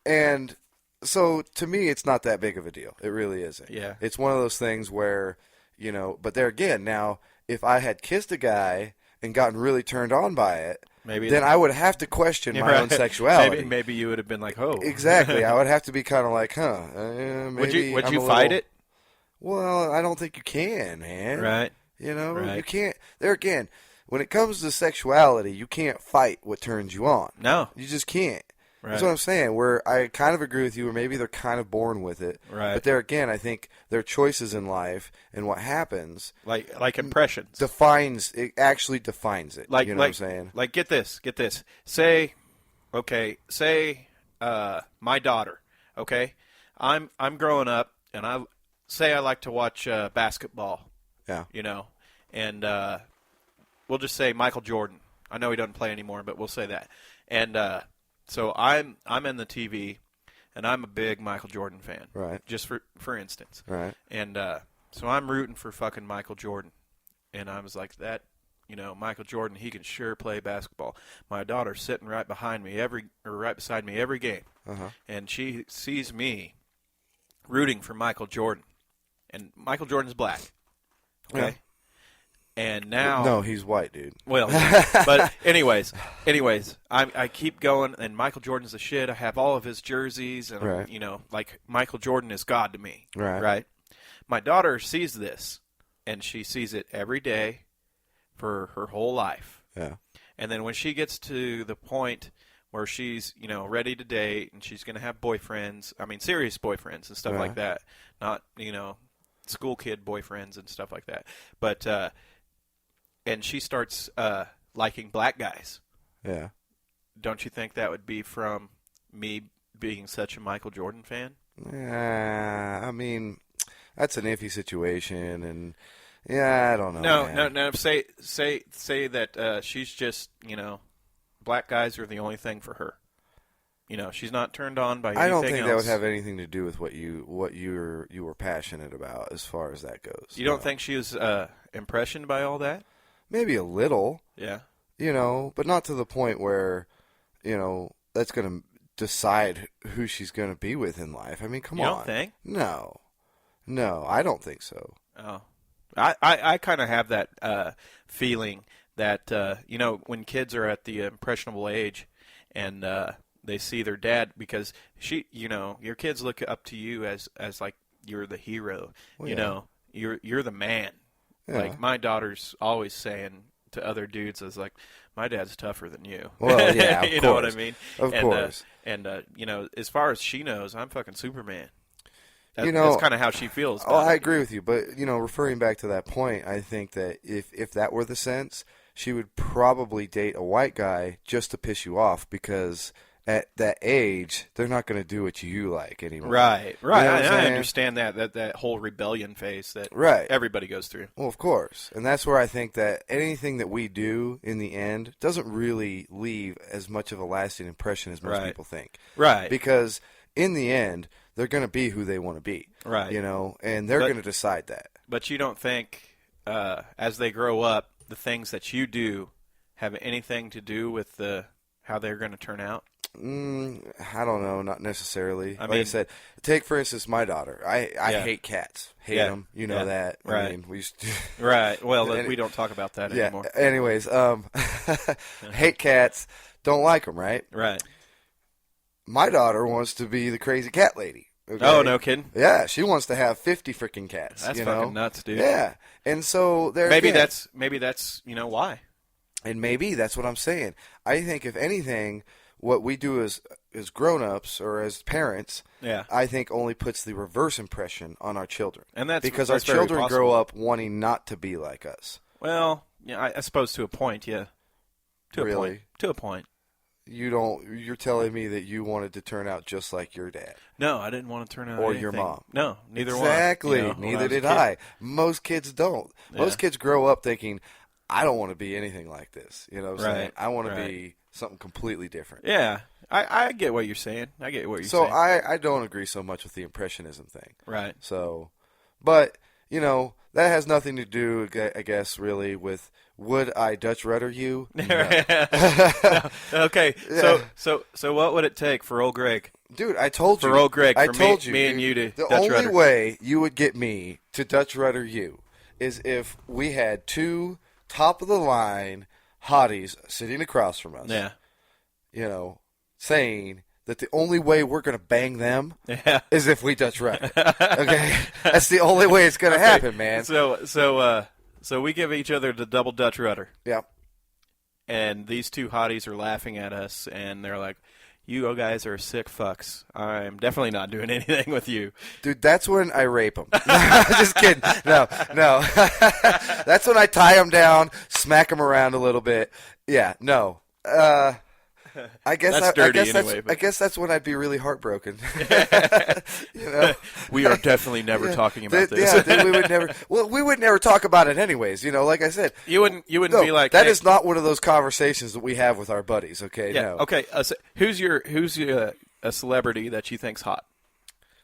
Speaker 3: And so, to me, it's not that big of a deal. It really isn't.
Speaker 2: Yeah.
Speaker 3: It's one of those things where, you know, but there again, now, if I had kissed a guy and gotten really turned on by it, then I would have to question my own sexuality.
Speaker 2: Maybe you would have been like, oh.
Speaker 3: Exactly. I would have to be kind of like, maybe
Speaker 2: would you fight it?
Speaker 3: Well, I don't think you can, man.
Speaker 2: Right.
Speaker 3: You know, you can't. There again, when it comes to sexuality, you can't fight what turns you on.
Speaker 2: No.
Speaker 3: You just can't.
Speaker 2: Right.
Speaker 3: That's what I'm saying, where I kind of agree with you, or maybe they're kind of born with it.
Speaker 2: Right.
Speaker 3: But there again, I think their choices in life and what happens...
Speaker 2: Like impressions.
Speaker 3: Actually defines it.
Speaker 2: Like,
Speaker 3: you know what I'm saying?
Speaker 2: Like, get this. Say my daughter, okay? I'm growing up, and I like to watch basketball.
Speaker 3: Yeah.
Speaker 2: You know, and we'll just say Michael Jordan. I know he doesn't play anymore, but we'll say that. And... So I'm in the TV, and I'm a big Michael Jordan fan.
Speaker 3: Right.
Speaker 2: Just for instance.
Speaker 3: Right.
Speaker 2: And so I'm rooting for fucking Michael Jordan, and I was like, that, you know, Michael Jordan, he can sure play basketball. My daughter's sitting right beside me every game, and she sees me rooting for Michael Jordan, and Michael Jordan's black. Okay. And now,
Speaker 3: no, he's white, dude.
Speaker 2: Well, but anyways, I keep going, and Michael Jordan's the shit. I have all of his jerseys, and
Speaker 3: Right.
Speaker 2: you know, like Michael Jordan is God to me.
Speaker 3: Right.
Speaker 2: My daughter sees this, and she sees it every day for her whole life.
Speaker 3: Yeah.
Speaker 2: And then when she gets to the point where she's, you know, ready to date, and she's going to have boyfriends, I mean, serious boyfriends and stuff like that, not, you know, school kid boyfriends and stuff like that. But and she starts liking black guys.
Speaker 3: Yeah.
Speaker 2: Don't you think that would be from me being such a Michael Jordan fan?
Speaker 3: I mean, that's an iffy situation, and I don't know.
Speaker 2: No. Say that she's just, you know, black guys are the only thing for her. You know, she's not turned on by anything else.
Speaker 3: I don't think that would have anything to do with what you were passionate about as far as that goes.
Speaker 2: You don't think she was impressioned by all that?
Speaker 3: Maybe a little.
Speaker 2: Yeah.
Speaker 3: You know, but not to the point where, you know, that's going to decide who she's going to be with in life. I mean, come on.
Speaker 2: You don't think?
Speaker 3: No, I don't think so.
Speaker 2: Oh. I kind of have that feeling that, you know, when kids are at the impressionable age and they see their dad, because you know, your kids look up to you as like you're the hero. Well, you know, you're the man. Yeah. Like my daughter's always saying to other dudes, is like, my dad's tougher than you.
Speaker 3: Well, yeah, of
Speaker 2: you
Speaker 3: course.
Speaker 2: know what I mean?
Speaker 3: Of course.
Speaker 2: And you know, as far as she knows, I'm fucking Superman.
Speaker 3: You know,
Speaker 2: that's kind of how she feels.
Speaker 3: Oh, I agree with you, but you know, referring back to that point, I think that if that were the sense, she would probably date a white guy just to piss you off, because at that age, they're not going to do what you like anymore.
Speaker 2: Right.
Speaker 3: You know
Speaker 2: I understand that whole rebellion phase that everybody goes through.
Speaker 3: Well, of course. And that's where I think that anything that we do in the end doesn't really leave as much of a lasting impression as most people think.
Speaker 2: Right.
Speaker 3: Because in the end, they're going to be who they want to be.
Speaker 2: Right.
Speaker 3: You know, and they're going to decide that.
Speaker 2: But you don't think, as they grow up, the things that you do have anything to do with how they're going to turn out?
Speaker 3: I don't know, not necessarily.
Speaker 2: I
Speaker 3: I said, take for instance my daughter. I hate cats, hate them. You know that.
Speaker 2: Right.
Speaker 3: I mean, we used to
Speaker 2: right. Well, we don't talk about that anymore.
Speaker 3: Anyways, hate cats, don't like them. Right.
Speaker 2: Right.
Speaker 3: My daughter wants to be the crazy cat lady. Okay?
Speaker 2: Oh, no kidding.
Speaker 3: Yeah, she wants to have 50 freaking cats.
Speaker 2: That's fucking nuts, dude.
Speaker 3: Yeah, and so there.
Speaker 2: Maybe that's you know why.
Speaker 3: And maybe that's what I'm saying. I think if anything, what we do as grown-ups or as parents, I think only puts the reverse impression on our children.
Speaker 2: And that's
Speaker 3: because
Speaker 2: that's
Speaker 3: our children grow up wanting not to be like us.
Speaker 2: Well, yeah, I suppose to a point, yeah. To a point.
Speaker 3: You're telling me that you wanted to turn out just like your dad.
Speaker 2: No, I didn't want to turn out
Speaker 3: or
Speaker 2: anything.
Speaker 3: your mom.
Speaker 2: No, neither
Speaker 3: exactly.
Speaker 2: one. You know,
Speaker 3: neither did I. Most kids don't. Most kids grow up thinking, I don't want to be anything like this. You know what I'm saying? I want to be something completely different.
Speaker 2: Yeah. I get what you're saying.
Speaker 3: So I don't agree so much with the impressionism thing.
Speaker 2: Right.
Speaker 3: So, but, you know, that has nothing to do, I guess, really with would I Dutch rudder you? No.
Speaker 2: No. Okay. Yeah. So what would it take for old Greg?
Speaker 3: Dude, I told you.
Speaker 2: For old Greg,
Speaker 3: I told you.
Speaker 2: Me and you to
Speaker 3: the
Speaker 2: Dutch rudder.
Speaker 3: The only way you would get me to Dutch rudder you is if we had two top-of-the-line hotties sitting across from us.
Speaker 2: Yeah.
Speaker 3: You know, saying that the only way we're going to bang them is if we Dutch rudder. Okay? That's the only way it's going to happen, man.
Speaker 2: So we give each other the double Dutch rudder.
Speaker 3: Yeah.
Speaker 2: And these two hotties are laughing at us, and they're like, you guys are sick fucks. I'm definitely not doing anything with you.
Speaker 3: Dude, that's when I rape them. Just kidding. No. That's when I tie them down, smack them around a little bit. Yeah, no. I guess
Speaker 2: that's dirty anyway.
Speaker 3: I guess that's when I'd be really heartbroken. You know?
Speaker 2: We are definitely never talking about this.
Speaker 3: Yeah, then we would never. Well, we would never talk about it anyways. You know, like I said,
Speaker 2: you wouldn't be like
Speaker 3: that. Hey, is not one of those conversations that we have with our buddies. Okay,
Speaker 2: yeah.
Speaker 3: No.
Speaker 2: Okay. So who's a celebrity that you think's hot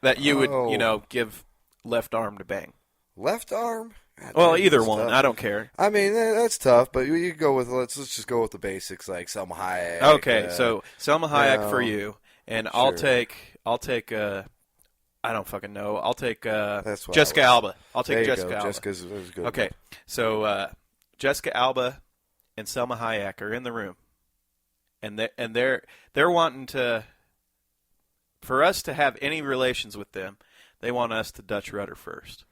Speaker 2: that you would give left arm to bang?
Speaker 3: Left arm.
Speaker 2: Well, either one.
Speaker 3: Tough.
Speaker 2: I don't care.
Speaker 3: I mean, that's tough, but you go with let's just go with the basics, like Selma Hayek.
Speaker 2: Okay, so Selma Hayek for you, and sure. I'll take. I don't fucking know. I'll take Jessica Alba. I'll take Jessica Alba.
Speaker 3: Jessica's good.
Speaker 2: Okay, so Jessica Alba and Selma Hayek are in the room, and they're wanting for us to have any relations with them. They want us to Dutch rudder first.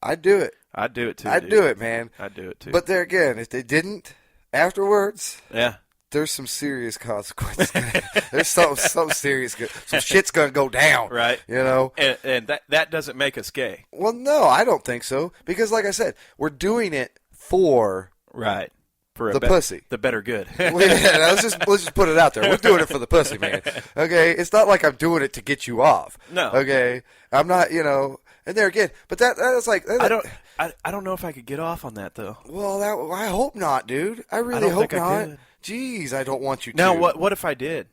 Speaker 3: I'd do it.
Speaker 2: I'd do it too.
Speaker 3: I'd do it, man.
Speaker 2: I'd do it too.
Speaker 3: But there again, if they didn't afterwards,
Speaker 2: yeah,
Speaker 3: there's some serious consequences. There's some serious, some shit's gonna go down,
Speaker 2: right?
Speaker 3: You know,
Speaker 2: and that doesn't make us gay.
Speaker 3: Well, no, I don't think so, because like I said, we're doing it for
Speaker 2: for
Speaker 3: the pussy,
Speaker 2: the better good.
Speaker 3: let's just put it out there. We're doing it for the pussy, man. Okay, it's not like I'm doing it to get you off.
Speaker 2: No.
Speaker 3: Okay, I'm not. You know, and there again, but that's like
Speaker 2: I don't know if I could get off on that though.
Speaker 3: Well, I hope not, dude. I really hope not. Jeez, I don't want you to.
Speaker 2: Now, what if I did?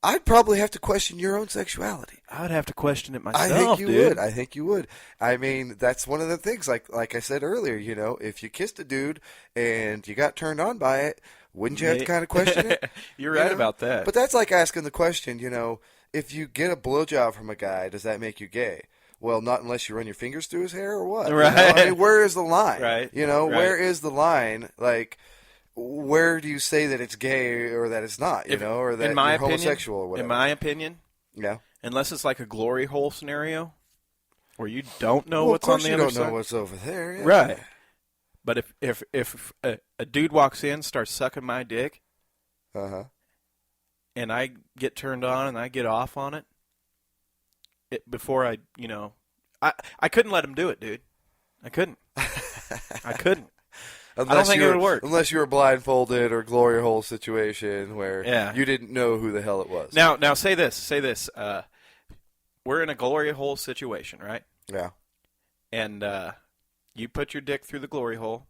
Speaker 3: I'd probably have to question your own sexuality.
Speaker 2: I'd have to question it myself.
Speaker 3: I think you
Speaker 2: dude.
Speaker 3: would. I think you would. I mean, that's one of the things. Like I said earlier, you know, if you kissed a dude and you got turned on by it, wouldn't you have to kind of question it?
Speaker 2: You're right about that.
Speaker 3: But that's like asking the question, you know, if you get a blowjob from a guy, does that make you gay? Well, not unless you run your fingers through his hair or what.
Speaker 2: Right.
Speaker 3: You know? I mean, where is the line?
Speaker 2: Right.
Speaker 3: You know,
Speaker 2: right.
Speaker 3: Where is the line? Like, where do you say that it's gay or that it's not, you know, or that you're homosexual or whatever?
Speaker 2: In my opinion,
Speaker 3: yeah.
Speaker 2: Unless it's like a glory hole scenario where you don't know what's on the other side.
Speaker 3: Of course you don't know what's over there. Yeah.
Speaker 2: Right. But if a dude walks in, starts sucking my dick, and I get turned on and I get off on it, before I couldn't let him do it, dude. I couldn't. I couldn't. I don't think it would work.
Speaker 3: Unless you were blindfolded or glory hole situation where you didn't know who the hell it was.
Speaker 2: Now say this. We're in a glory hole situation, right?
Speaker 3: Yeah.
Speaker 2: And you put your dick through the glory hole,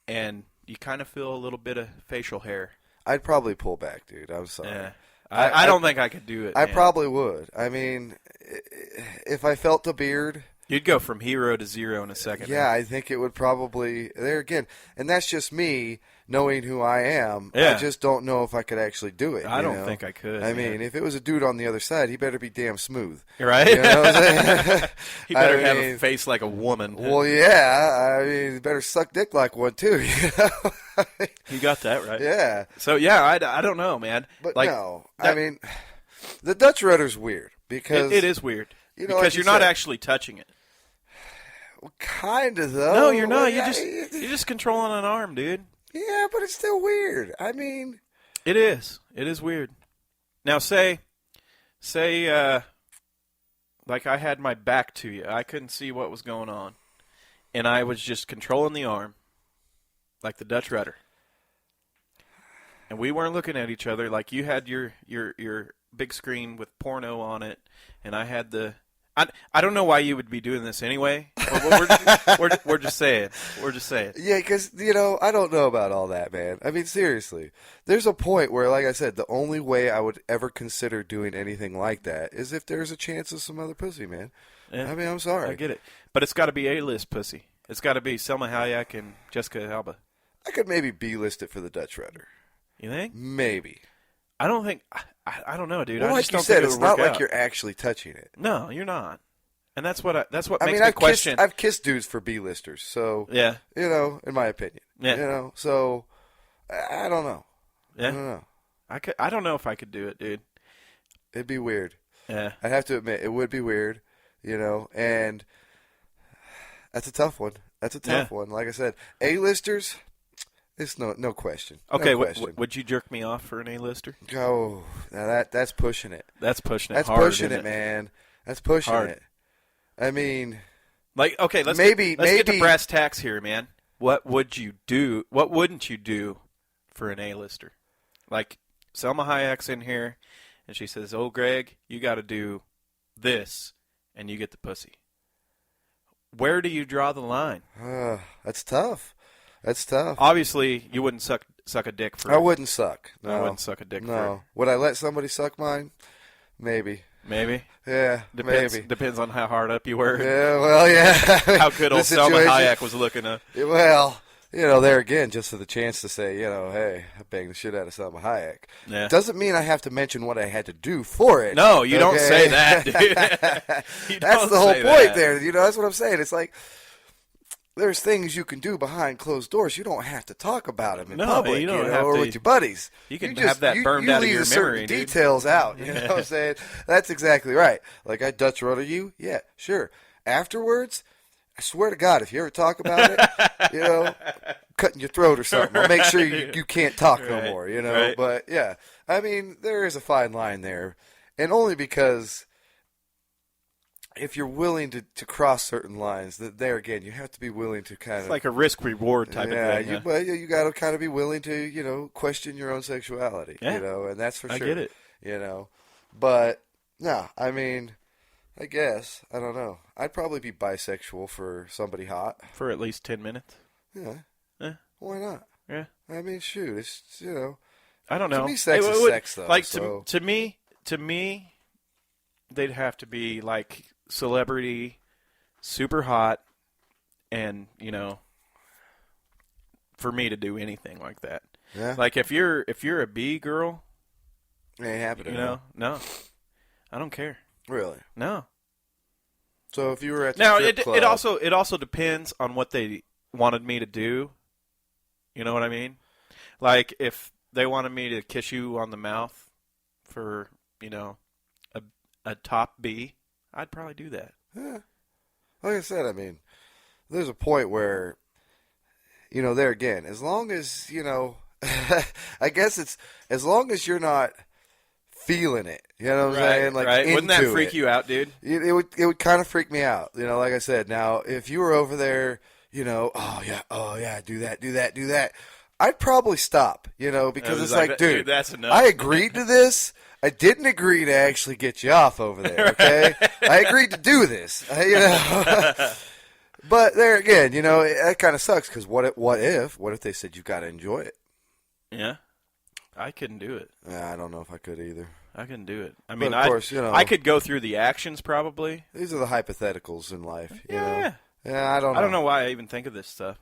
Speaker 2: and you kind of feel a little bit of facial hair.
Speaker 3: I'd probably pull back, dude. I'm sorry.
Speaker 2: Yeah. I don't think I could do it.
Speaker 3: I probably would. I mean, if I felt the beard...
Speaker 2: You'd go from hero to zero in a second.
Speaker 3: Yeah, I think it would probably... There again, and that's just me knowing who I am.
Speaker 2: Yeah.
Speaker 3: I just don't know if I could actually do it.
Speaker 2: I don't think I could.
Speaker 3: I mean, if it was a dude on the other side, he better be damn smooth.
Speaker 2: Right?
Speaker 3: You know what I'm saying?
Speaker 2: He better have a face like a woman.
Speaker 3: Well, yeah. I mean, he better suck dick like one, too. You know?
Speaker 2: You got that right.
Speaker 3: Yeah.
Speaker 2: So, yeah, I don't know, man.
Speaker 3: But
Speaker 2: like,
Speaker 3: no. I mean, the Dutch rudder's weird because...
Speaker 2: It is weird.
Speaker 3: You know,
Speaker 2: because
Speaker 3: like
Speaker 2: you're not actually touching it.
Speaker 3: Well, kind of, though.
Speaker 2: No, you're not.
Speaker 3: Well,
Speaker 2: You're just controlling an arm, dude.
Speaker 3: Yeah, but it's still weird. I mean...
Speaker 2: It is. It is weird. Now, say, like I had my back to you. I couldn't see what was going on. And I was just controlling the arm, like the Dutch rudder. And we weren't looking at each other. Like you had your big screen with porno on it, and I had the... I don't know why you would be doing this anyway. We're just saying. We're just saying.
Speaker 3: Yeah, because, you know, I don't know about all that, man. I mean, seriously. There's a point where, like I said, the only way I would ever consider doing anything like that is if there's a chance of some other pussy, man. Yeah, I mean, I'm sorry.
Speaker 2: I get it. But it's got to be A-list pussy. It's got to be Selma Hayek and Jessica Alba.
Speaker 3: I could maybe B-list it for the Dutch rudder.
Speaker 2: You think?
Speaker 3: Maybe.
Speaker 2: I don't think... I don't know, dude.
Speaker 3: Well,
Speaker 2: I
Speaker 3: like
Speaker 2: just
Speaker 3: you
Speaker 2: don't
Speaker 3: said,
Speaker 2: think
Speaker 3: it's not like you're actually touching it.
Speaker 2: No, you're not. And that's what makes me question.
Speaker 3: I've kissed dudes for B-listers, so
Speaker 2: yeah,
Speaker 3: you know, in my opinion,
Speaker 2: yeah,
Speaker 3: you know, so I don't know.
Speaker 2: Yeah,
Speaker 3: I don't know.
Speaker 2: I don't know if I could do it, dude.
Speaker 3: It'd be weird.
Speaker 2: Yeah,
Speaker 3: I'd have to admit it would be weird, you know, and that's a tough one. That's a tough one. Like I said, A-listers. It's no question.
Speaker 2: Okay,
Speaker 3: no question.
Speaker 2: Would you jerk me off for an A-lister?
Speaker 3: Oh, now that's pushing it.
Speaker 2: That's pushing it.
Speaker 3: That's
Speaker 2: hard,
Speaker 3: pushing it,
Speaker 2: it,
Speaker 3: man. That's pushing it. I mean,
Speaker 2: like, okay, let's
Speaker 3: maybe
Speaker 2: get to brass tacks here, man. What would you do? What wouldn't you do for an A-lister? Like Selma Hayek's in here, and she says, "Oh, Greg, you got to do this, and you get the pussy." Where do you draw the line?
Speaker 3: That's tough. That's tough.
Speaker 2: Obviously, you wouldn't suck a dick for.
Speaker 3: I wouldn't suck. No.
Speaker 2: I wouldn't suck a dick for.
Speaker 3: No. Would I let somebody suck mine? Maybe.
Speaker 2: Maybe.
Speaker 3: Yeah. Maybe.
Speaker 2: Depends on how hard up you were.
Speaker 3: Yeah. Well, yeah.
Speaker 2: How good old Selma Hayek was looking up.
Speaker 3: Well, you know, there again, just for the chance to say, you know, hey, I banged the shit out of Selma Hayek.
Speaker 2: Yeah.
Speaker 3: Doesn't mean I have to mention what I had to do for it.
Speaker 2: No, you don't say that, dude.
Speaker 3: That's the whole point there. You know, that's what I'm saying. It's like, there's things you can do behind closed doors. You don't have to talk about them in
Speaker 2: No,
Speaker 3: public,
Speaker 2: you don't have
Speaker 3: or
Speaker 2: to.
Speaker 3: with your buddies.
Speaker 2: You can
Speaker 3: just,
Speaker 2: have that burned
Speaker 3: you
Speaker 2: out of
Speaker 3: leave
Speaker 2: your
Speaker 3: certain
Speaker 2: memory, dude.
Speaker 3: details out. You know what I'm saying? That's exactly right. Like, I Dutch rudder you? Yeah, sure. Afterwards, I swear to God, if you ever talk about it, cutting your throat or something, I'll make sure you can't talk no more,
Speaker 2: Right.
Speaker 3: But, yeah, I mean, there is a fine line there. And only because if you're willing to cross certain lines, that there again, you have to be willing to kind
Speaker 2: It's
Speaker 3: of
Speaker 2: like a risk-reward type of thing.
Speaker 3: But you got to kind of be willing to question your own sexuality,
Speaker 2: Yeah.
Speaker 3: And that's for sure.
Speaker 2: I get it.
Speaker 3: But no, I mean, I guess I don't know. I'd probably be bisexual for somebody hot.
Speaker 2: For at least 10 minutes.
Speaker 3: Yeah. Why not?
Speaker 2: Yeah.
Speaker 3: I mean, shoot, it's
Speaker 2: I don't know.
Speaker 3: To me, sex is sex, though.
Speaker 2: Like
Speaker 3: so.
Speaker 2: to me, they'd have to be like celebrity, super hot, and for me to do anything like that.
Speaker 3: Yeah.
Speaker 2: Like if you're a B girl,
Speaker 3: Ain't happening.
Speaker 2: No, I don't care.
Speaker 3: Really?
Speaker 2: No.
Speaker 3: So if you were at the
Speaker 2: Now
Speaker 3: strip club,
Speaker 2: it also depends on what they wanted me to do. You know what I mean? Like if they wanted me to kiss you on the mouth for a top B, I'd probably do that.
Speaker 3: Yeah. Like I said, I mean, there's a point where, there again, as long as, I guess it's as long as you're not feeling it, you know what I'm saying? Like,
Speaker 2: right. Wouldn't that
Speaker 3: into
Speaker 2: freak
Speaker 3: it.
Speaker 2: you out, dude?
Speaker 3: It would kind of freak me out, like I said. Now, if you were over there, oh yeah, do that, I'd probably stop, because it's like, dude,
Speaker 2: that's enough.
Speaker 3: I agreed to this. I didn't agree to actually get you off over there, okay? I agreed to do this, But there again, that kind of sucks because what if they said you've got to enjoy it?
Speaker 2: Yeah, I couldn't do it.
Speaker 3: Yeah, I don't know if I could either.
Speaker 2: I couldn't do it. I mean,
Speaker 3: of course,
Speaker 2: I could go through the actions probably.
Speaker 3: These are the hypotheticals in life,
Speaker 2: Yeah.
Speaker 3: Yeah, I don't know.
Speaker 2: I don't know why I even think of this stuff.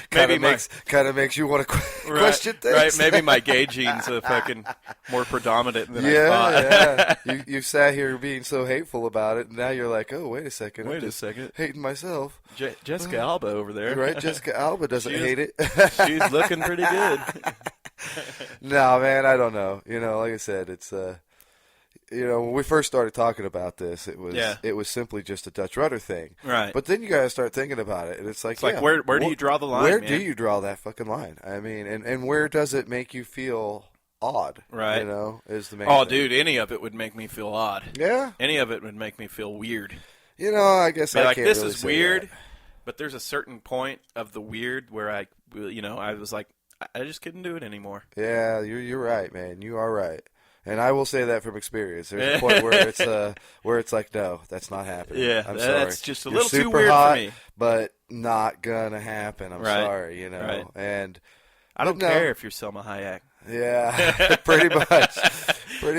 Speaker 3: kind of makes you want to question things.
Speaker 2: Right, maybe my gay genes are fucking more predominant than I
Speaker 3: Yeah,
Speaker 2: thought.
Speaker 3: yeah. You sat here being so hateful about it, and now you're like, oh, wait a second.
Speaker 2: Wait
Speaker 3: I'm
Speaker 2: a second.
Speaker 3: hating myself.
Speaker 2: Jessica Alba over there.
Speaker 3: Right, Jessica Alba doesn't hate it.
Speaker 2: She's looking pretty good.
Speaker 3: No, man, I don't know. Like I said, it's when we first started talking about this, it was simply just a Dutch rudder thing.
Speaker 2: Right.
Speaker 3: But then you got to start thinking about it, and it's like
Speaker 2: where do you draw the line?
Speaker 3: Where
Speaker 2: man?
Speaker 3: do you draw that fucking line? I mean, and where does it make you feel odd?
Speaker 2: Right.
Speaker 3: Is the main
Speaker 2: Oh,
Speaker 3: thing.
Speaker 2: dude, any of it would make me feel odd.
Speaker 3: Yeah.
Speaker 2: Any of it would make me feel weird.
Speaker 3: I guess I
Speaker 2: like
Speaker 3: can't
Speaker 2: this
Speaker 3: really
Speaker 2: is
Speaker 3: say
Speaker 2: weird,
Speaker 3: that.
Speaker 2: but there's a certain point of the weird where I was like, I just couldn't do it anymore.
Speaker 3: Yeah, you're right, man. You are right. And I will say that from experience. There's a point where it's like, no, that's not happening.
Speaker 2: Yeah,
Speaker 3: I'm sorry.
Speaker 2: that's just a
Speaker 3: You're
Speaker 2: little too
Speaker 3: super
Speaker 2: weird
Speaker 3: hot,
Speaker 2: for me.
Speaker 3: But not gonna happen. I'm
Speaker 2: Right.
Speaker 3: sorry,
Speaker 2: Right.
Speaker 3: And
Speaker 2: I don't
Speaker 3: no.
Speaker 2: care if you're Selma Hayek.
Speaker 3: Yeah, pretty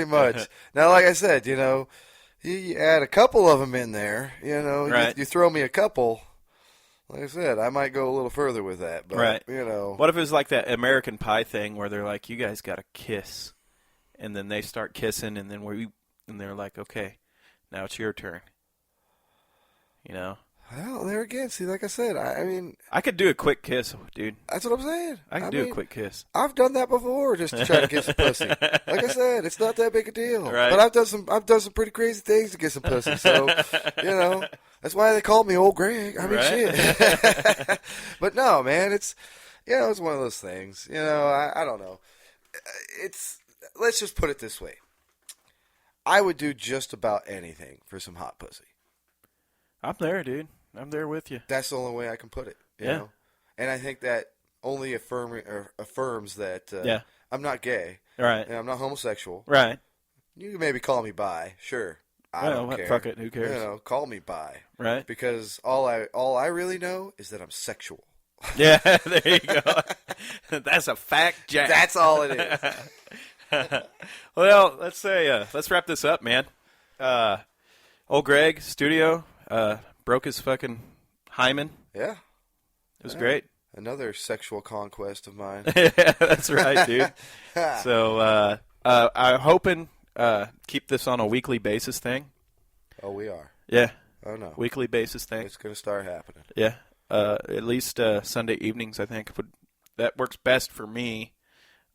Speaker 3: much. Now, like I said, you add a couple of them in there.
Speaker 2: Right.
Speaker 3: You throw me a couple. Like I said, I might go a little further with that. But,
Speaker 2: Right.
Speaker 3: What
Speaker 2: if it was like that American Pie thing where they're like, you guys got to kiss, and then they start kissing, and then they're like, okay, now it's your turn.
Speaker 3: Well, there again, see, like I said, I mean,
Speaker 2: I could do a quick kiss, dude.
Speaker 3: that's what I'm saying.
Speaker 2: I could do a quick kiss.
Speaker 3: I've done that before just to try to get some pussy. Like I said, it's not that big a deal.
Speaker 2: Right.
Speaker 3: But I've done some pretty crazy things to get some pussy. So, that's why they call me Old Greg. I mean,
Speaker 2: Right.
Speaker 3: shit. But no, man, it's it's one of those things. I don't know. Let's just put it this way. I would do just about anything for some hot pussy.
Speaker 2: I'm there, dude. I'm there with you.
Speaker 3: That's the only way I can put it. You know? And I think that only affirms that I'm not gay.
Speaker 2: Right.
Speaker 3: And I'm not homosexual.
Speaker 2: Right.
Speaker 3: You can maybe call me bi. Sure. I don't care.
Speaker 2: Fuck it. Who cares?
Speaker 3: Call me bi.
Speaker 2: Right.
Speaker 3: Because all I really know is that I'm sexual.
Speaker 2: Yeah, there you go. That's a fact, Jack.
Speaker 3: That's all it is.
Speaker 2: Well, let's wrap this up, man. Old Greg, studio, broke his fucking hymen.
Speaker 3: Yeah.
Speaker 2: It was great.
Speaker 3: Another sexual conquest of mine.
Speaker 2: Yeah, that's right, dude. So I'm hoping keep this on a weekly basis thing.
Speaker 3: Oh, we are.
Speaker 2: Yeah.
Speaker 3: Oh, no.
Speaker 2: Weekly basis thing.
Speaker 3: It's going to start happening.
Speaker 2: Yeah. At least Sunday evenings, I think. That works best for me.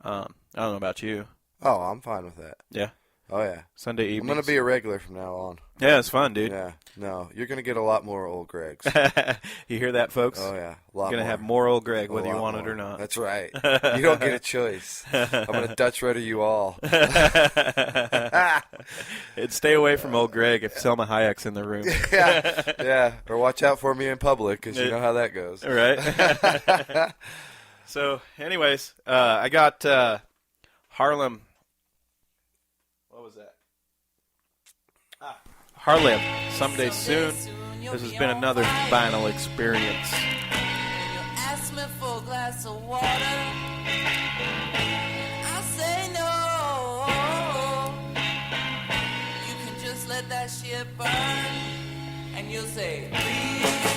Speaker 2: I don't know about you.
Speaker 3: Oh, I'm fine with that.
Speaker 2: Yeah.
Speaker 3: Oh, yeah.
Speaker 2: Sunday evenings.
Speaker 3: I'm going to be a regular from now on.
Speaker 2: Yeah, it's fun, dude.
Speaker 3: Yeah. No, you're going to get a lot more old Gregs.
Speaker 2: You hear that, folks?
Speaker 3: Oh, yeah. A
Speaker 2: You're
Speaker 3: lot
Speaker 2: going to
Speaker 3: more.
Speaker 2: have more old Greg,
Speaker 3: A
Speaker 2: whether you
Speaker 3: lot
Speaker 2: want
Speaker 3: more.
Speaker 2: it or not.
Speaker 3: That's right. You don't get a choice. I'm going to Dutch rudder you all.
Speaker 2: And stay away from old Greg if Selma Hayek's in the room.
Speaker 3: Yeah. Or watch out for me in public, because you know how that goes.
Speaker 2: Right? So, anyways, I got Harlem. What was that? Harlem, Someday Soon. This has been another vinyl experience.
Speaker 5: Ask me for a glass of water. I say no. You can just let that shit burn. And you'll say, please.